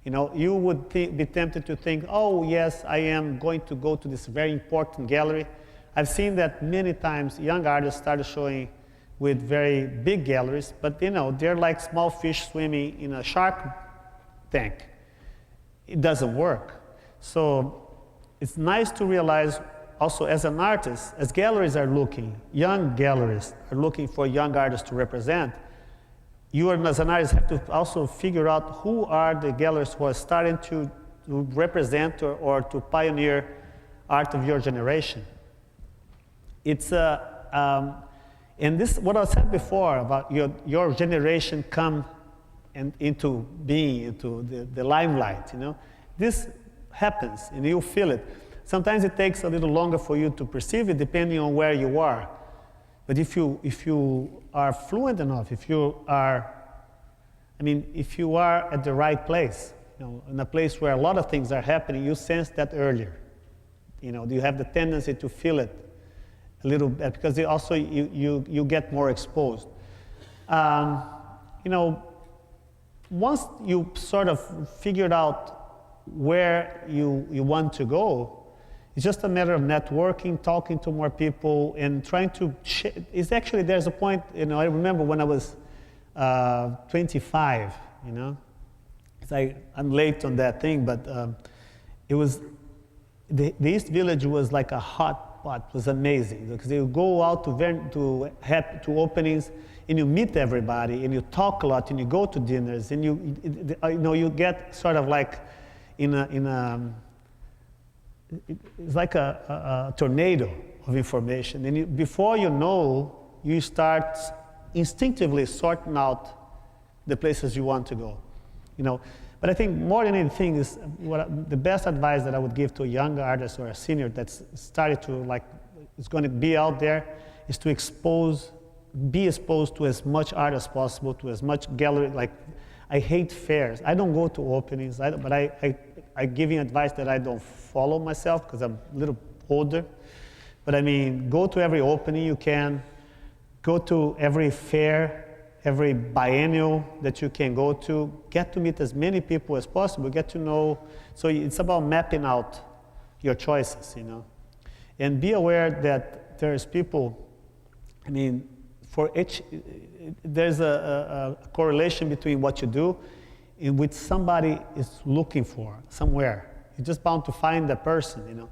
You would be tempted to think, oh, yes, I am going to go to this very important gallery. I've seen that many times young artists started showing with very big galleries, but they're like small fish swimming in a shark tank. It doesn't work. So it's nice to realize also as an artist, as galleries are looking, young galleries are looking for young artists to represent, you as an artist have to also figure out who are the galleries who are starting to represent or to pioneer art of your generation. It's and this, what I said before about your generation come into being, into the limelight, This happens and you feel it. Sometimes it takes a little longer for you to perceive it depending on where you are. But if you are fluent enough, if you are at the right place, in a place where a lot of things are happening, you sense that earlier. You have the tendency to feel it a little bit because you get more exposed. Once you sort of figured out where you want to go, it's just a matter of networking, talking to more people, and trying to. It's actually there's a point. I remember when I was 25. It's like I'm late on that thing, but it was the East Village was like a hot pot. It was amazing because you go out to openings and you meet everybody and you talk a lot and you go to dinners and you get sort of like in it's like a tornado of information. And before you know, you start instinctively sorting out the places you want to go. But I think more than anything is the best advice that I would give to a young artist or a senior that's started to is going to be out there is to be exposed to as much art as possible, to as much gallery. I hate fairs. I don't go to openings, but I give you advice that I don't follow myself because I'm a little older. But I mean, go to every opening you can, go to every fair, every biennial that you can go to, get to meet as many people as possible, get to know. So it's about mapping out your choices, and be aware that there's people, for each, there's a correlation between what you do and what somebody is looking for somewhere. You're just bound to find that person,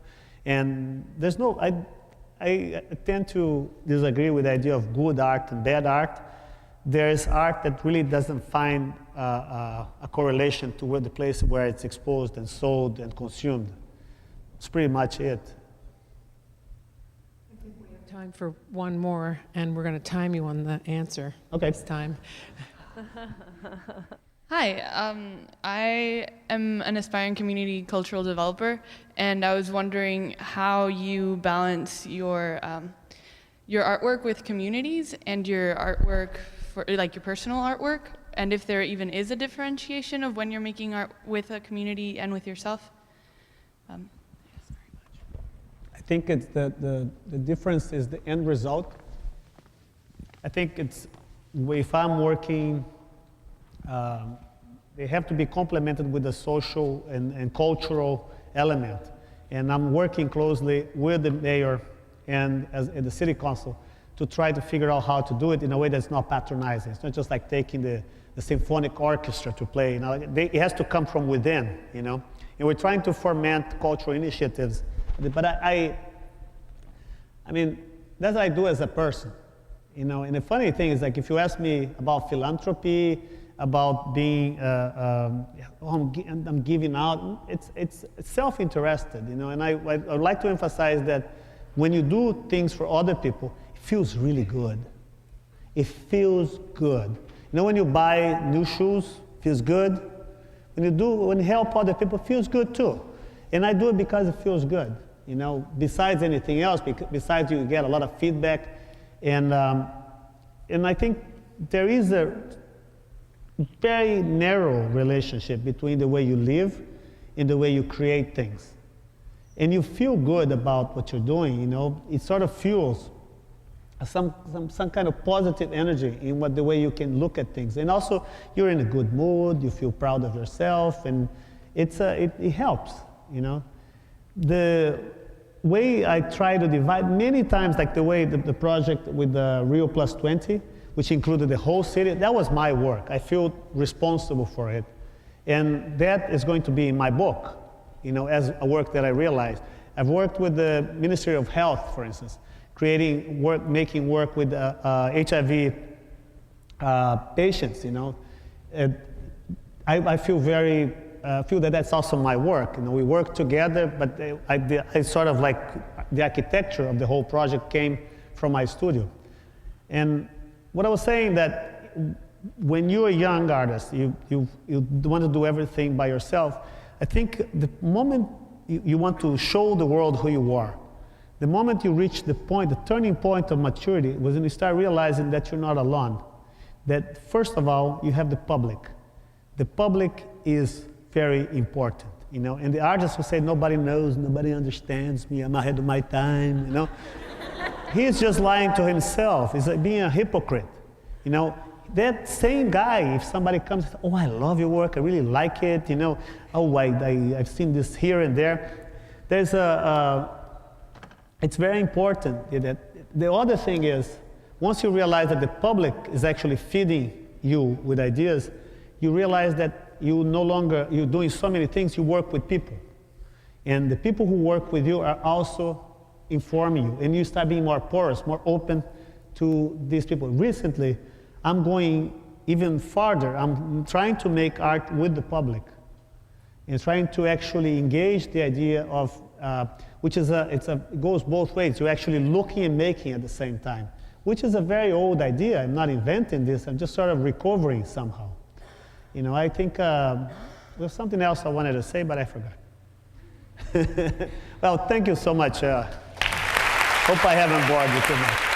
And there's no, I tend to disagree with the idea of good art and bad art. There's art that really doesn't find a correlation to the place where it's exposed and sold and consumed. It's pretty much it. I think we have time for one more, and we're going to time you on the answer this time. Hi, I am an aspiring community cultural developer, and I was wondering how you balance your artwork with communities and your artwork for your personal artwork, and if there even is a differentiation of when you're making art with a community and with yourself. I think it's the difference is the end result. I think it's if I'm working. They have to be complemented with a social and cultural element. And I'm working closely with the mayor and the city council to try to figure out how to do it in a way that's not patronizing. It's not just like taking the symphonic orchestra to play. It has to come from within, And we're trying to foment cultural initiatives. But I mean, that's what I do as a person, And the funny thing is, if you ask me about philanthropy, about being, I'm giving out. It's self-interested, And I would like to emphasize that when you do things for other people, it feels really good. It feels good. When you buy new shoes, it feels good. When you help other people, it feels good too. And I do it because it feels good, Besides anything else, besides you get a lot of feedback, and I think there is a very narrow relationship between the way you live and the way you create things. And you feel good about what you're doing, It sort of fuels some kind of positive energy in the way you can look at things. And also, you're in a good mood, you feel proud of yourself, and it helps, The way I try to divide, many times, like the way the project with the Rio Plus 20, which included the whole city, that was my work. I feel responsible for it. And that is going to be in my book, as a work that I realized. I've worked with the Ministry of Health, for instance, making work with HIV patients, I feel feel that that's also my work. We work together, but I sort of the architecture of the whole project came from my studio. And what I was saying that when you're a young artist, you want to do everything by yourself. I think the moment you want to show the world who you are, the moment you reach the turning point of maturity was when you start realizing that you're not alone. That first of all, you have the public. The public is very important, And the artist will say, nobody knows, nobody understands me, I'm ahead of my time, He's just lying to himself. He's being a hypocrite. That same guy, if somebody comes and says, oh, I love your work, I really like it, oh, I've seen this here and there. It's very important that the other thing is, once you realize that the public is actually feeding you with ideas, you realize that you're doing so many things, you work with people. And the people who work with you are also informing you, and you start being more porous, more open to these people. Recently, I'm going even farther. I'm trying to make art with the public and trying to actually engage the idea of which is it goes both ways. You're actually looking and making at the same time, which is a very old idea. I'm not inventing this. I'm just sort of recovering somehow. I think there's something else I wanted to say, but I forgot. Well, thank you so much. Hope I haven't bored you too much.